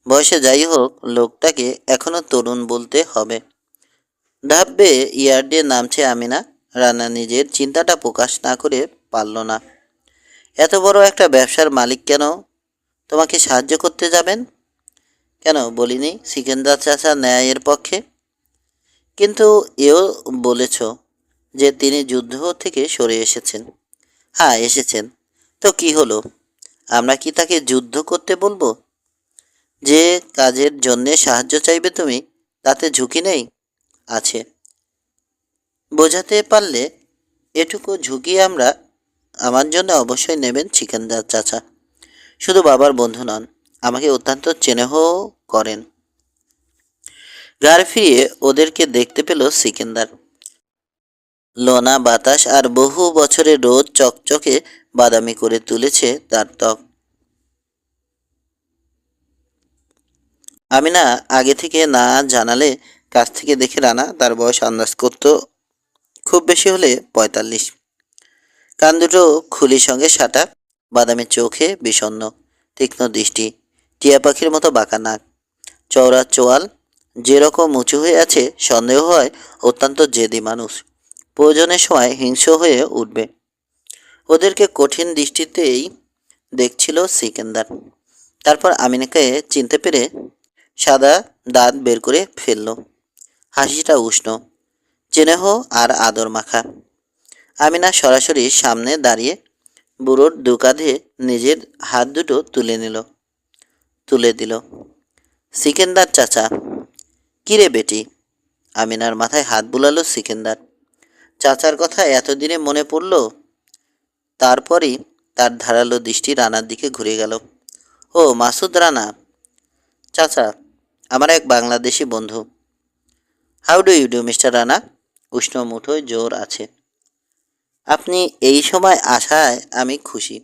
বয়সে যাই হোক, লোকটাকে এখনো তরুণ বলতে হবে। ধাপ বেয়ে ইয়ার্ডে নামছে আমিনা। রানা নিজের চিন্তাটা প্রকাশ না করে পারল না। এত বড় একটা ব্যবসার মালিক কেন তোমাকে সাহায্য করতে যাবেন? কেন বলিনি সিকেন্দার চাচা ন্যায়ের পক্ষে? কিন্তু এও বলেছ যে তিনি যুদ্ধ থেকে সরে এসেছেন। হ্যাঁ এসেছেন, তো কি হলো? আমরা কি তাকে যুদ্ধ করতে বলবো? যে কাজের জন্যে সাহায্য চাইবে তুমি, তাতে ঝুঁকি নেই? আছে। বোঝাতে পারলে এটুকু ঝুঁকি আমার জন্য অবশ্যই নেবেন সিকেন্দার চাচা। শুধু বাবার বন্ধু নন, আমাকে অত্যন্ত চেনেহও করেন। ঘাড় ফিরিয়ে ওদেরকে দেখতে পেল সিকেন্দার। লোনা বাতাস আর বহু বছরের রোদ চকচকে বাদামি করে তুলেছে তার ত্বক। আমিনা আগে থেকে না জানালে কাছ থেকে দেখে রানা তার বয়স আন্দাজ করত খুব বেশি হলে 45। কান দুটো খুলির সঙ্গে সাটা, বাদামি চোখে বিষণ্ণ, তীক্ষ্ণ দৃষ্টি, টিয়া পাখির মতো বাঁকা নাক, চওড়া চোয়াল যেরকম উঁচু হয়ে আছে, সন্দেহ হয় অত্যন্ত জেদি মানুষ, প্রয়োজনের সময় হিংস্র হয়ে উঠবে। ওদেরকে কঠিন দৃষ্টিতেই দেখছিল সিকেন্দার। তারপর আমিনাকে চিনতে পেরে সাদা দাঁত বের করে ফেলল। হাসিটা উষ্ণ, চেনেহ আর আদর মাখা। আমিনা সরাসরি সামনে দাঁড়িয়ে বুড়োর দু কাঁধে নিজের হাত দুটো তুলে দিল। সিকেন্দার চাচা। কিরে বেটি? আমিনার মাথায় হাত বুলালো সিকেন্দার। চাচার কথা এতদিনে মনে পড়ল। তারপরই তার ধারালো দৃষ্টি রানার দিকে ঘুরে গেল। ও মাসুদ রানা। চাচা, আমার এক বাংলাদেশি বন্ধু। How do you do mister Rana? উষ্ণ মুঠোয় জোর আছে। আপনি এই সময় আসায় আমি খুশি।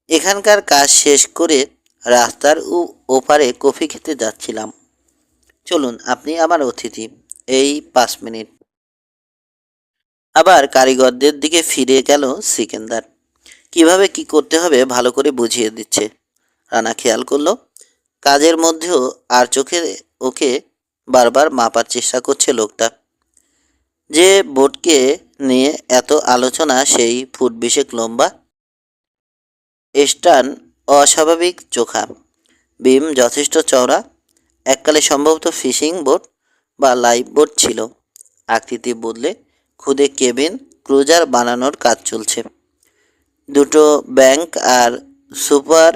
এখানকার কাজ শেষ করে রাস্তার ওপারে কফি খেতে যাচ্ছিলাম। চলুন, আপনি আমার অতিথি। এই 5 মিনিট। আবার কারিগরদের দিকে ফিরে গেল সিকেন্দার। কিভাবে কি করতে হবে ভালো করে বুঝিয়ে দিচ্ছে। রানা খেয়াল করলো কাজের মধ্যেও আর চোখে ওকে বারবার মাপার চেষ্টা করছে লোকটা। যে বোটকে নিয়ে এত আলোচনা সেই ফুট 20 লম্বা, স্টার্ন অস্বাভাবিক চোখা, বিম যথেষ্ট চওড়া, এককালে সম্ভবত ফিশিং বোট বা লাইফ বোট ছিল। আকৃতি বদলে খুদে কেবিন ক্রুজার বানানোর কাজ চলছে। দুটো ব্যাংক আর সুপার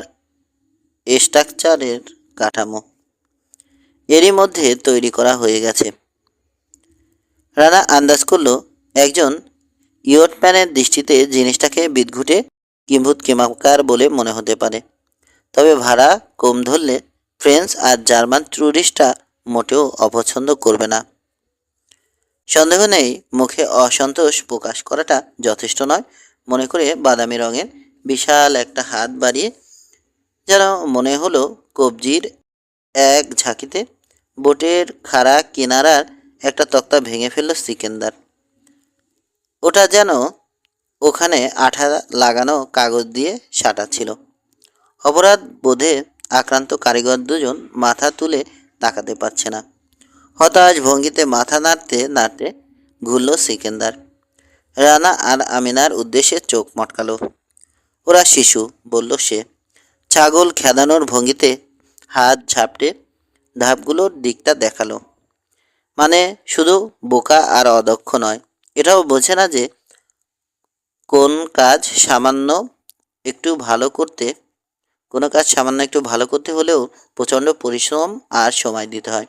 স্ট্রাকচারের কাঠামো এরই মধ্যে তৈরি করা হয়ে গেছে। রানা আন্দাজ করল একজন ইয়টম্যানের দৃষ্টিতে জিনিসটাকে বিদঘুটে কিম্ভূত কিমাকার বলে মনে হতে পারে। তবে ভাড়া কম ধরলে ফ্রেঞ্চ আর জার্মান ট্যুরিস্টরা মোটেও অপছন্দ করবে না। সন্দেহ নেই মুখে অসন্তোষ প্রকাশ করাটা যথেষ্ট নয় মনে করে বাদামি রঙের বিশাল একটা হাত বাড়িয়ে যেন মনে হলো কবজির এক ঝাঁকিতে বোটের খাড়া কিনারার একটা তক্তা ভেঙে ফেলল সিকেন্দার। ওটা যেন ওখানে আঠা লাগানো কাগজ দিয়ে সাটা ছিল। অপরাধ বোধে আক্রান্ত কারিগর দুজন মাথা তুলে তাকাতে পারছে না। হতাশ ভঙ্গিতে মাথা নাড়তে নাড়তে ঘুরল সিকেন্দার। রানা আর আমিনার উদ্দেশ্যে চোখ মটকালো। ওরা শিশু, বলল সে। ছাগল খেদানোর ভঙ্গিতে হাত ঝাপটে ধাপগুলোর দিকটা দেখালো। মানে শুধু বোকা আর অদক্ষ নয়, এটাও বোঝে না যে কোন কাজ সামান্য একটু ভালো করতে হলেও প্রচণ্ড পরিশ্রম আর সময় দিতে হয়।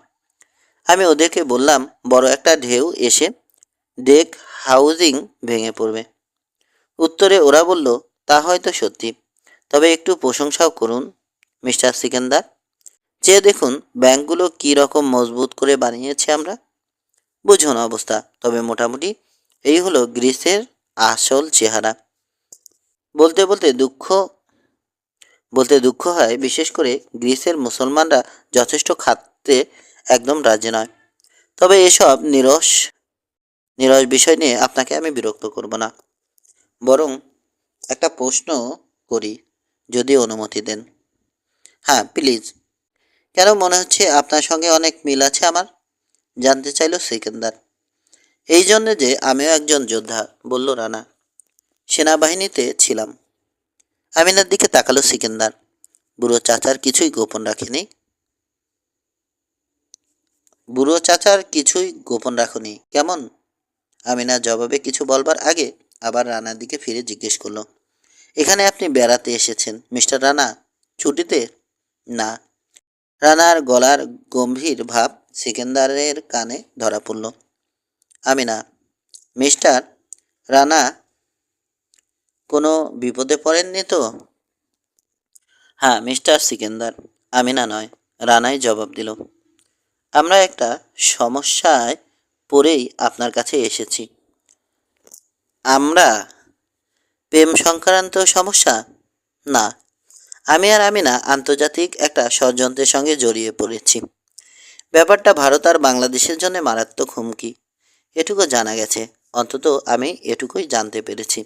আমি ওদেরকে বললাম বড় একটা ঢেউ এসে ডেক হাউজিং ভেঙে পড়বে। উত্তরে ওরা বলল তা হয়তো সত্যি, তবে একটু প্রশংসাও করুন। মিস্টার সিকেন্দার। চেয়ে দেখুন ব্যাংকগুলো কী রকম মজবুত করে বানিয়েছে আমরা। বুঝুন অবস্থা। তবে মোটামুটি এই হলো গ্রিসের আসল চেহারা। বলতে বলতে দুঃখ বলতে দুঃখ হয়, বিশেষ করে গ্রিসের মুসলমানরা যথেষ্ট খাতে একদম রাজি নয়। তবে এসব নিরস নিরস বিষয় নিয়ে আপনাকে আমি বিরক্ত করব না, বরং একটা প্রশ্ন করি, যদি অনুমতি দেন। হ্যাঁ, প্লিজ। কেন মনে হচ্ছে আপনার সঙ্গে অনেক মিল আছে আমার? জানতে চাইল সিকেন্দার। এই জন্যে যে আমিও একজন যোদ্ধা, বলল রানা। সেনাবাহিনীতে ছিলাম। আমিনার দিকে তাকালো সিকেন্দার। বুড়ো চাচার কিছুই গোপন রাখেনি। বুড়ো চাচার কিছুই গোপন রাখনি কেমন? আমিনা জবাবে কিছু বলবার আগে আবার রানার দিকে ফিরে জিজ্ঞেস করলো, এখানে আপনি বেড়াতে এসেছেন মিস্টার রানা? ছুটিতে? না। রানার গলার গম্ভীর ভাব সিকেন্দারের কানে ধরা পড়ল। আমিনা, মিস্টার রানা কোনো বিপদে পড়েননি তো? হ্যাঁ মিস্টার সিকেন্দার, আমিনা নয়, রানাই জবাব দিল। আমরা একটা সমস্যায় পড়েই আপনার কাছে এসেছি। আমরা? প্রেম সংক্রান্ত সমস্যা? না, আমি আর আমিনা আন্তর্জাতিক একটা ষড়যন্ত্রের সঙ্গে জড়িয়ে পড়েছি। ব্যাপারটা ভারত আর বাংলাদেশের জন্য মারাত্মক হুমকি, এটুকু জানা গেছে। অন্তত আমি এটুকুই জানতে পেরেছি।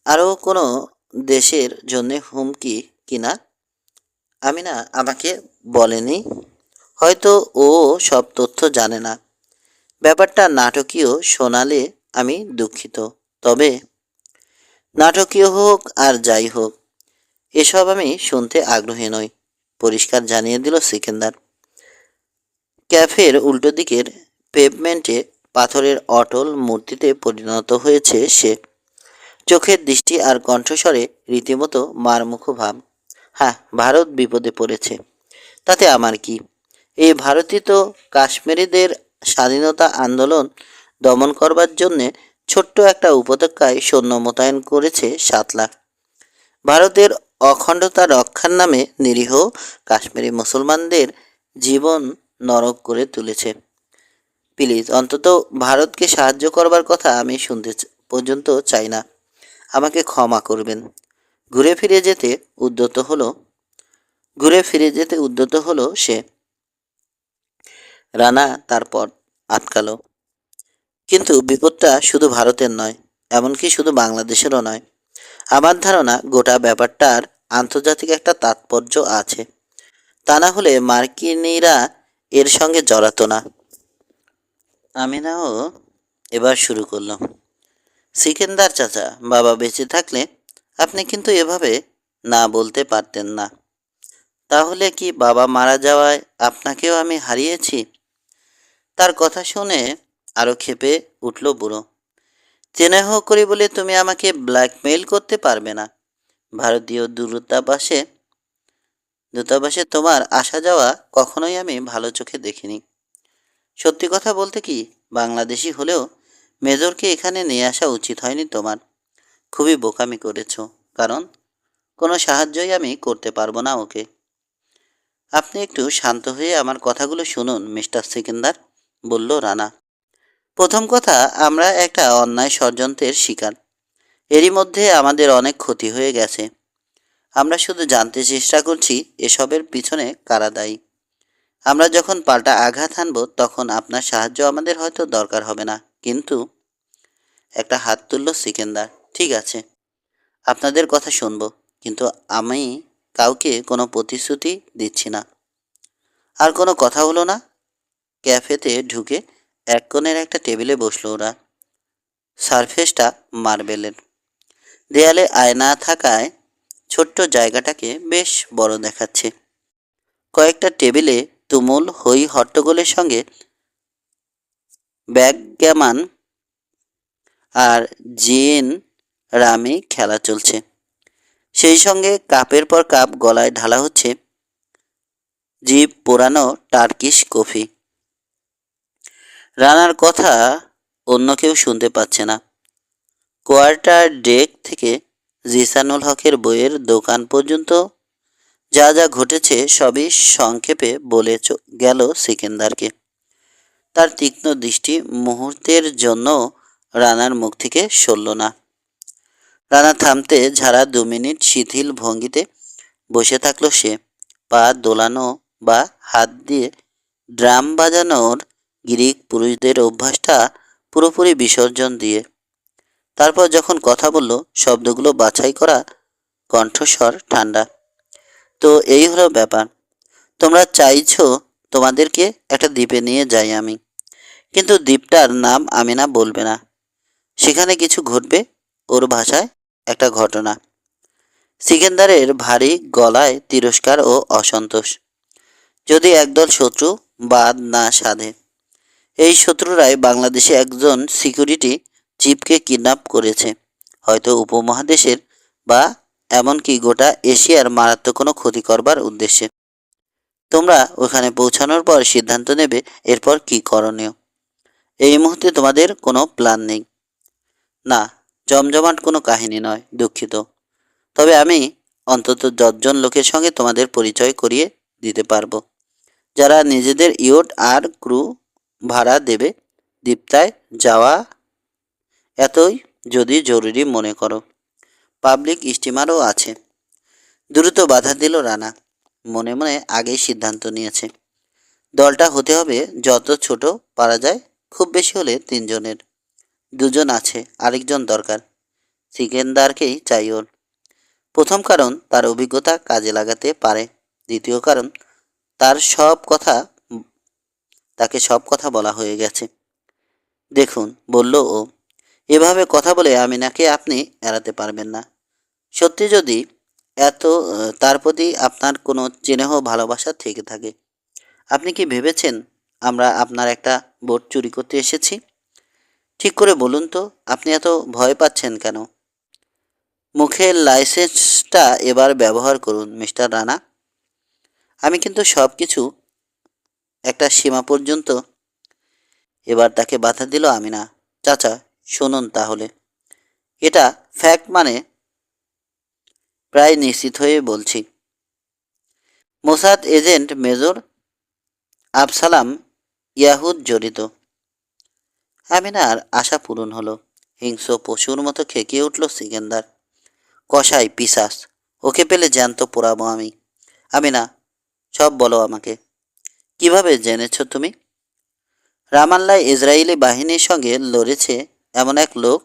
আরও কোনো দেশের জন্যে হুমকি কিনা আমিনা আমাকে বলেনি। হয়তো ও সব তথ্য জানে না। ব্যাপারটা নাটকীয় শোনালে আমি দুঃখিত। তবে নাটকীয় হোক আর যাই হোক, এসব আমি শুনতে আগ্রহী নই, পরিষ্কার জানিয়ে দিল সিকেন্দার। ক্যাফের উল্টো দিকের পেভমেন্টে পাথরের অটল মূর্তিতে পরিণত হয়েছে সে। চোখের দৃষ্টি আর কণ্ঠস্বরে রীতিমতো মারমুখো ভাব। হ্যাঁ, ভারত বিপদে পড়েছে, তাতে আমার কি? এই ভারতই তো কাশ্মীরিদের স্বাধীনতা আন্দোলন দমন করবার জন্যে ছোট্ট একটা উপত্যকায় সৈন্য মোতায়েন করেছে 7 লাখ। ভারতের অখণ্ডতা রক্ষার নামে নিরীহ কাশ্মীরি মুসলমানদের জীবন নরক করে তুলেছে। প্লিজ, অন্তত ভারতকে সাহায্য করবার কথা আমি শুনতে পর্যন্ত চাই না। আমাকে ক্ষমা করবেন। ঘুরে ফিরে যেতে উদ্যত হলো সে। রানা তারপর আটকালো। কিন্তু বিপদটা শুধু ভারতের নয়, এমনকি শুধু বাংলাদেশেরও নয়। আমার ধারণা গোটা ব্যাপারটার আন্তর্জাতিক একটা তাৎপর্য আছে। তা না হলে মার্কিনীরা এর সঙ্গে জড়াতো না। আমিনাও এবার শুরু করলো। সিকেন্দার চাচা, বাবা বেঁচে থাকলে আপনি কিন্তু এভাবে না বলতে পারতেন না। তাহলে কি বাবা মারা যাওয়ায় আপনাকেও আমি হারিয়েছি? তার কথা শুনে আরও ক্ষেপে উঠল বুড়ো। স্নেহ করি বলে তুমি আমাকে ব্ল্যাকমেইল করতে পারবে না। ভারতীয় দূতাবাসে তোমার আসা যাওয়া কখনোই আমি ভালো চোখে দেখিনি। সত্যি কথা বলতে কি, বাংলাদেশি হলেও মেজরকে এখানে নিয়ে আসা উচিত হয়নি তোমার। খুবই বোকামি করেছ, কারণ কোনো সাহায্যই আমি করতে পারবো না ওকে। আপনি একটু শান্ত হয়ে আমার কথাগুলো শুনুন মিস্টার সিকেন্দার, বলল রানা। প্রথম কথা, আমরা একটা অন্যায় ষড়যন্ত্রের শিকার। এরই মধ্যে আমাদের অনেক ক্ষতি হয়ে গেছে। আমরা শুধু জানতে চেষ্টা করছি এসবের পিছনে কারা দায়ী। আমরা যখন পাল্টা আঘাত হানব তখন আপনার সাহায্য আমাদের হয়তো দরকার হবে না। কিন্তু একটা হাত তুলল সিকেন্দার। ঠিক আছে, আপনাদের কথা শুনবো, কিন্তু আমি কাউকে কোনো প্রতিশ্রুতি দিচ্ছি না। আর কোনো কথা হলো না। ক্যাফেতে ঢুকে এক কোণের একটা টেবিলে বসলো ওরা। সারফেসটা মার্বেলের, দেয়ালে আয়না থাকায় ছোট্ট জায়গাটাকে বেশ বড় দেখাচ্ছে। কয়েকটা টেবিলে তুমুল হই হট্টগোলের সঙ্গে ব্যাকগ্যামন আর জিন রামি খেলা চলছে। সেই সঙ্গে কাপের পর কাপ গলায় ঢালা হচ্ছে জিভ পোড়ানো টার্কিশ কফি। রানার কথা অন্য কেউ শুনতে পাচ্ছে না। কোয়ার্টার ডেক থেকে জিসানুল হকের বইয়ের দোকান পর্যন্ত যা যা ঘটেছে সবই সংক্ষেপে বলে গেল সিকেন্দারকে। তার তীক্ষ্ণ দৃষ্টি মুহূর্তের জন্য রানার মুখ থেকে সরল না। রানা থামতে ঝাড়া 2 মিনিট শিথিল ভঙ্গিতে বসে থাকলো সে, পা দোলানো বা হাত দিয়ে ড্রাম বাজানোর গ্রিক পুরুষদের অভ্যাসটা পুরোপুরি বিসর্জন দিয়ে। তারপর যখন কথা বলল, শব্দগুলো বাছাই করা, কণ্ঠস্বর ঠান্ডা। তো এই হলো ব্যাপার। তোমরা চাইছো তোমাদেরকে একটা দ্বীপে নিয়ে যাই আমি, কিন্তু দ্বীপটার নাম আমিনা বলবে না। সেখানে কিছু ঘটবে, ওর ভাষায় একটা ঘটনা। সিকেন্দারের ভারী গলায় তিরস্কার ও অসন্তোষ। যদি একদল শত্রু বাদ না সাধে। এই শত্রুরাই বাংলাদেশে একজন সিকিউরিটি চিফকে কিডন্যাপ করেছে, হয়তো উপমহাদেশের বা এমনকি গোটা এশিয়ার মারাত্মক কোনো ক্ষতি করবার উদ্দেশ্যে। তোমরা ওখানে পৌঁছানোর পর সিদ্ধান্ত নেবে এরপর কি করণীয়। এই মুহূর্তে তোমাদের কোনো প্ল্যান নেই। না, জমজমাট কোনো কাহিনী নয়, দুঃখিত। তবে আমি অন্তত 10জন লোকের সঙ্গে তোমাদের পরিচয় করিয়ে দিতে পারবো, যারা নিজেদের ইয়ট আর ক্রু ভাড়া দেবে দ্বীপটায় যাওয়া। এতই যদি জরুরি মনে করো। পাবলিক স্টিমারও আছে। দ্রুত বাধা দিল রানা। মনে মনে আগেই সিদ্ধান্ত নিয়েছে। দলটা হতে হবে যত ছোট পারা যায়, খুব বেশি হলে 3জনের। 2জন আছে, আরেকজন দরকার। সিকেন্দারকেই চাই ওর। প্রথম কারণ, তার অভিজ্ঞতা কাজে লাগাতে পারে। দ্বিতীয় কারণ, তার তাকে সব কথা বলা হয়ে গেছে। দেখুন, বলল ও, এভাবে কথা বলে আমিনাকে আপনি এড়াতে পারবেন না। সত্যি যদি তার প্রতি আপনার কোনো চেনেহ ভালোবাসা থেকে থাকে, আপনি কি ভেবেছেন আমরা আপনার একটা বোট চুরি করতে এসেছি? ঠিক করে বলুন তো, আপনি এত ভয় পাচ্ছেন কেন? মুখের লাইসেন্সটা এবার ব্যবহার করুন মিস্টার রানা। আমি কিন্তু সব কিছু একটা সীমা পর্যন্ত। এবার তাকে বাধা দিল আমিনা। চাচা, শুনুন তাহলে। এটা ফ্যাক্ট, মানে প্রায় নিশ্চিত হয়ে বলছি। মোসাদ এজেন্ট মেজর আবসালাম ইয়াহুদ জড়িত। আমিনার আশা পূরণ হলো। হিংস্র পশুর মতো খেকিয়ে উঠল সিকেন্দার। কসাই পিশাচ, ওকে পেলে জ্যান্ত পোড়াবো আমি। আমিনা, সব বলো আমাকে। কিভাবে জেনেছ তুমি? রামাল্লায় ইসরায়েলি বাহিনীর সঙ্গে লড়েছে এমন এক লোক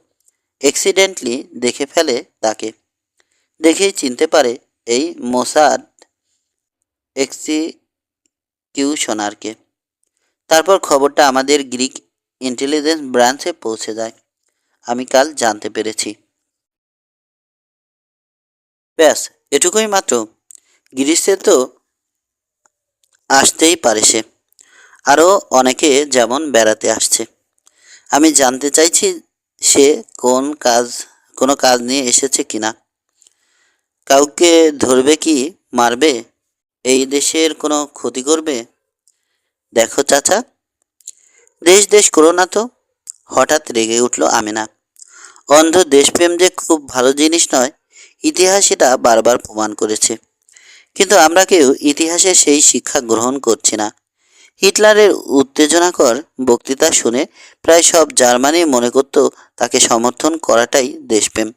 অ্যাক্সিডেন্টলি দেখে ফেলে তাকে। দেখেই চিনতে পারে এই মোসাদ এক্সিকিউশনারকে। তারপর খবরটা আমাদের গ্রিক ইন্টেলিজেন্স ব্রাঞ্চে পৌঁছে যায়। আমি কাল জানতে পেরেছি। ব্যাস, এটুকুই মাত্র? গ্রিসে তো আসতেই পারে সে। আরও অনেকে যেমন বেড়াতে আসছে। আমি জানতে চাইছি সে কোনো কাজ নিয়ে এসেছে কিনা। কাউকে ধরবে কি মারবে? এই দেশের কোনো ক্ষতি করবে? দেখো চাচা, দেশ দেশ করো না তো। হঠাৎ রেগে উঠল আমিনা। অন্ধ দেশপ্রেম যে খুব ভালো জিনিস নয়, ইতিহাস এটা বারবার প্রমাণ করেছে। কিন্তু আমরা কেউ ইতিহাসের সেই শিক্ষা গ্রহণ করছি না। হিটলারের উত্তেজনাকর বক্তৃতা শুনে প্রায় সব জার্মানি মনে করত তাকে সমর্থন করাটাই দেশপ্রেম।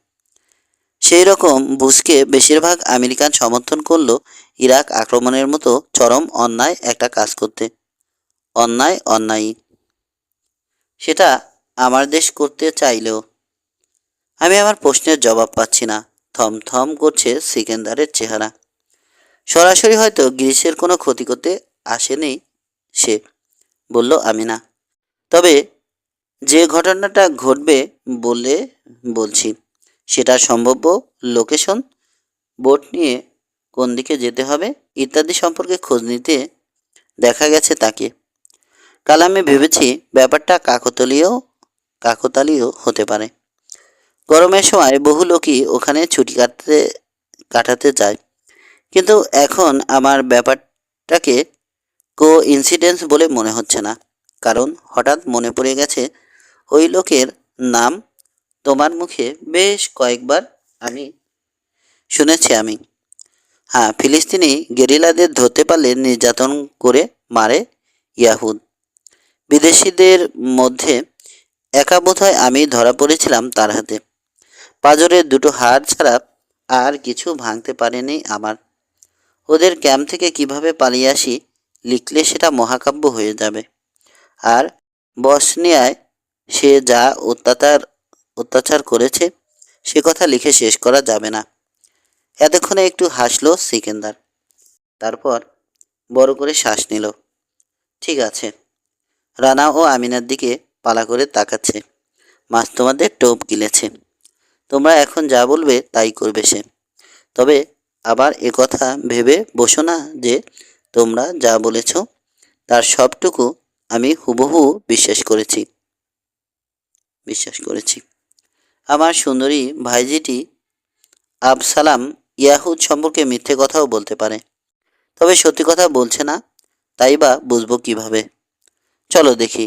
সেই রকম বুশকে বেশিরভাগ আমেরিকান সমর্থন করল ইরাক আক্রমণের মতো চরম অন্যায় একটা কাজ করতে। অন্যায়ই সেটা আমার দেশ করতে চাইলেও। আমি আমার প্রশ্নের জবাব পাচ্ছি না। থমথম করছে সিকেন্দারের চেহারা। সরাসরি হয়তো গ্রিসের কোনো ক্ষতি করতে আসেনি সে, বলল আমিনা। তবে যে ঘটনাটা ঘটবে বলে বলছি, সেটা সম্ভাব্য লোকেশন, বোট নিয়ে কোন দিকে যেতে হবে ইত্যাদি সম্পর্কে খোঁজ নিতে দেখা গেছে তাকে। কাল আমি ভেবেছি ব্যাপারটা কাকতালীয় হতে পারে। গরমের সময় বহু লোকই ওখানে ছুটি কাটাতে যায়। কিন্তু এখন আমার ব্যাপারটাকে ইনসিডেন্স বলে মনে হচ্ছে না। কারণ হঠাৎ মনে পড়ে গেছে ওই লোকের নাম তোমার মুখে বেশ কয়েকবার শুনেছি আমি। হ্যাঁ, ফিলিস্তিনি গেরিলাদের ধরতে পারলে নির্যাতন করে মারে ইয়াহুদ। বিদেশিদের মধ্যে একা বোধহয় আমি ধরা পড়েছিলাম তার হাতে। পাঁজরের দুটো হাড় ছাড়া আর কিছু ভাঙতে পারেনি আমার। ওদের ক্যাম্প থেকে কিভাবে পালিয়ে আসি লিখলে সেটা মহাকাব্য হয়ে যাবে। আর বসনিয়ায় সে যা অত্যাচার করেছে সে কথা লিখে শেষ করা যাবে না। এতক্ষণে একটু হাসলো সিকেন্দার, তারপর বড় করে শ্বাস নিল। ঠিক আছে। রানা ও আমিনার দিকে পালা করে তাকাচ্ছে। মাছ তোমাদের টোপ গিলেছে, তোমরা এখন যা বলবে তাই করবে সে। তবে আবার কথা ভেবে বসো না যে তোমরা যা বলেছ তার সবটুকু আমি হুবহু বিশ্বাস করেছি। আমার সুন্দরী ভাইজিটি আবসালাম ইয়াহুদ সম্পর্কে মিথ্যে কথাও বলতে পারে, তবে সত্যি কথা বলছে না, তাই বা বুঝবো কিভাবে? চলো দেখি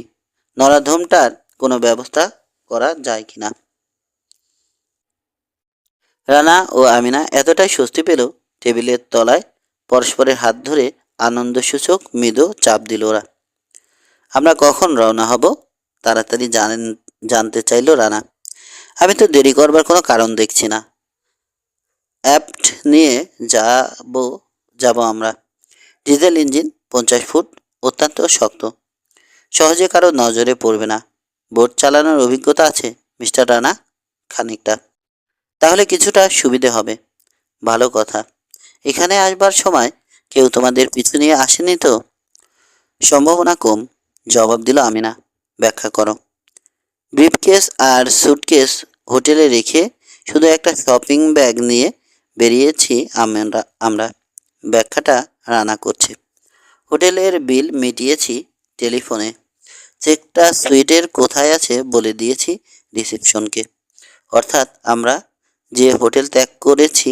নরাধমটার কোনো ব্যবস্থা করা যায় কিনা। রানা ও আমিনা এতটাই স্বস্তি পেল, টেবিলের তলায় পরস্পরের হাত ধরে আনন্দসূচক মৃদু চাপ দিল ওরা। আমরা কখন রওনা হব? তাড়াতাড়ি জানতে চাইল রানা। আমি তো দেরি করবার কোনো কারণ দেখছি না। অ্যাপ্ট নিয়ে যাব যাব আমরা। ডিজেল ইঞ্জিন, 50 ফুট, অত্যন্ত শক্ত, সহজে কারো নজরে পড়বে না। বোট চালানোর অভিজ্ঞতা আছে মিস্টার রানা? খানিকটা। তাহলে কিছুটা সুবিধে হবে। ভালো কথা। এখানে আসবার সময় কেউ তোমাদের পিছু নিয়ে আসেনি তো? সম্ভাবনা কম, জবাব দিল আমিনা। ব্যাখ্যা করো। ব্রিফকেস আর স্যুটকেস হোটেলে রেখে শুধু একটা শপিং ব্যাগ নিয়ে বেরিয়েছি আমরা। ব্যাখ্যাটা রানা করছে। হোটেলের বিল মিটিয়েছি টেলিফোনে। চেকটা সুইটের কোথায় আছে বলে দিয়েছি রিসেপশনকে। অর্থাৎ আমরা যে হোটেল ত্যাগ করেছি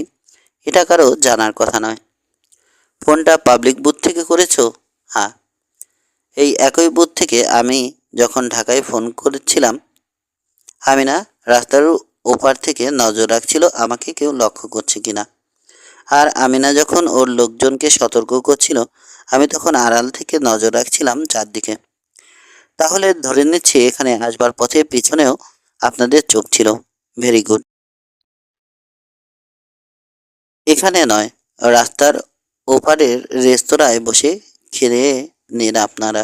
এটা কারো জানার কথা নয়। ফোনটা পাবলিক বুথ থেকে করেছো? হ্যাঁ। এই একই বুথ থেকে আমি যখন ঢাকায় ফোন করেছিলাম, আমিনা রাস্তার ওপার থেকে নজর রাখছিল আমাকে কেউ লক্ষ্য করছে কিনা। আর আমিনা যখন ওর লোকজনকে সতর্ক করছিল, আমি তখন আড়াল থেকে নজর রাখছিলাম চারদিকে। তাহলে ধরে নিচ্ছি এখানে আসবার পথে পিছনেও আপনাদের চোখ ছিল। Very good. এখানে নয়, রাস্তার ওপারের রেস্তোরাঁয় বসে খেয়ে নিন আপনারা।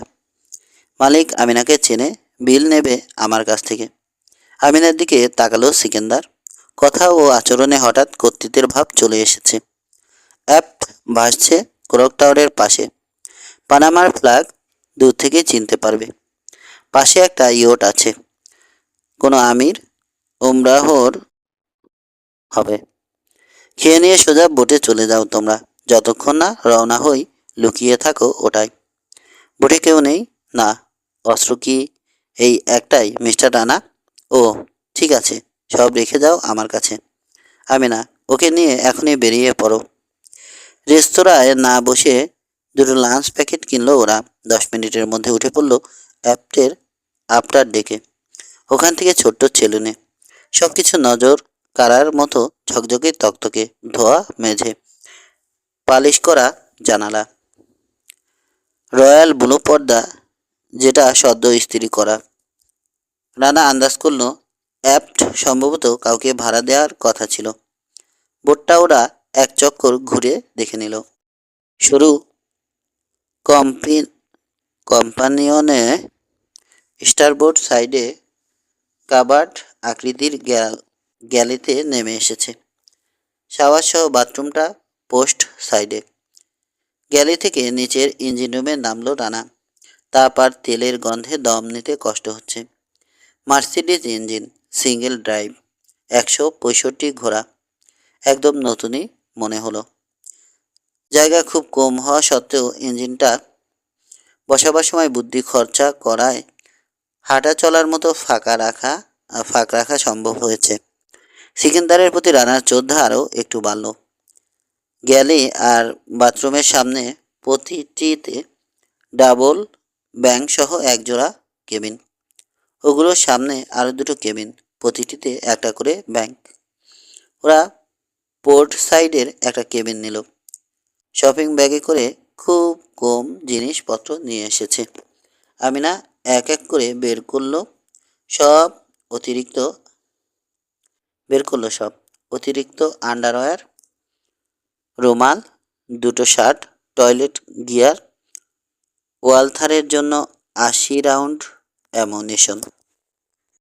মালিক আমিনাকে চেনে, বিল নেবে আমার কাছ থেকে। আমিনার দিকে তাকালো সিকেন্দার। কথা ও আচরণে হঠাৎ কর্তৃত্বের ভাব চলে এসেছে। অ্যাপ ভাসছে ক্লক টাওয়ারের পাশে। পানামার ফ্ল্যাগ দূর থেকে চিনতে পারবে। পাশে একটা ইয়ট আছে, কোনো আমির ওমরাহর হবে। খেয়ে নিয়ে সোজা বোটে চলে যাও তোমরা। যতক্ষণ না রওনা হই লুকিয়ে থাকো ওটাই। বোটে কেউ নেই? না। অস্ত্র কি এই একটাই মিস্টার রানা? ও ঠিক আছে, সব রেখে যাও আমার কাছে। আমিনা, ওকে নিয়ে এখনই বেরিয়ে পড়ো। রেস্তোরাঁয় না বসে দুটো লাঞ্চ প্যাকেট কিনলো ওরা। 10 মিনিটের মধ্যে উঠে পড়লো অ্যাপ্টের আফটার ডেকে। ওখান থেকে ছোট্ট সেলুনে। সব কিছু নজর কাড়ার মতো ঝকঝকে তকতকে, ধোয়া মেঝে, পালিশ করা জানালা, রয়্যাল ব্লু পর্দা যেটা সদ্য ইস্ত্রি করা। রানা আন্দাজ করলো অ্যাপ্ট সম্ভবত কাউকে ভাড়া দেওয়ার কথা ছিল। বোটটা ওরা এক চক্কর ঘুরে দেখে নিল। সরু কম্পানিয়নে স্টারবোর্ড সাইডে কাবার্ড আকৃতির গ্যালিতে নেমে এসেছে। শাওয়ার সহ বাথরুমটা পোস্ট সাইডে। গ্যালি থেকে নিচের ইঞ্জিন রুমে নামলো রানা। তারপর তেলের গন্ধে দম নিতে কষ্ট হচ্ছে। মার্সিডিজ ইঞ্জিন, সিঙ্গেল ড্রাইভ, 165 ঘোড়া। একদম নতুনই মনে হলো। জায়গা খুব কম হওয়া সত্ত্বেও ইঞ্জিনটা বসাবার সময় বুদ্ধি খরচা করায় হাঁটা চলার মতো ফাঁক রাখা সম্ভব হয়েছে। সিকেন্দারের প্রতি রানার শ্রদ্ধা আরও একটু বাড়ল। গ্যালি আর বাথরুমের সামনে প্রতিটিতে ডাবল ব্যাংক সহ একজোড়া কেবিন। ওগুলোর সামনে আরও দুটো কেবিন, প্রতিটিতে একটা করে ব্যাংক। ওরা পোর্ট সাইডের একটা কেবিন নিল। শপিং ব্যাগে করে খুব কম জিনিসপত্র নিয়ে এসেছে। আমিনা এক এক করে সব অতিরিক্ত সব অতিরিক্ত আন্ডারওয়্যার, রুমাল, দুটো শার্ট, টয়লেট গিয়ার, ওয়ালথারের জন্য 80 রাউন্ড অ্যামুনিশন।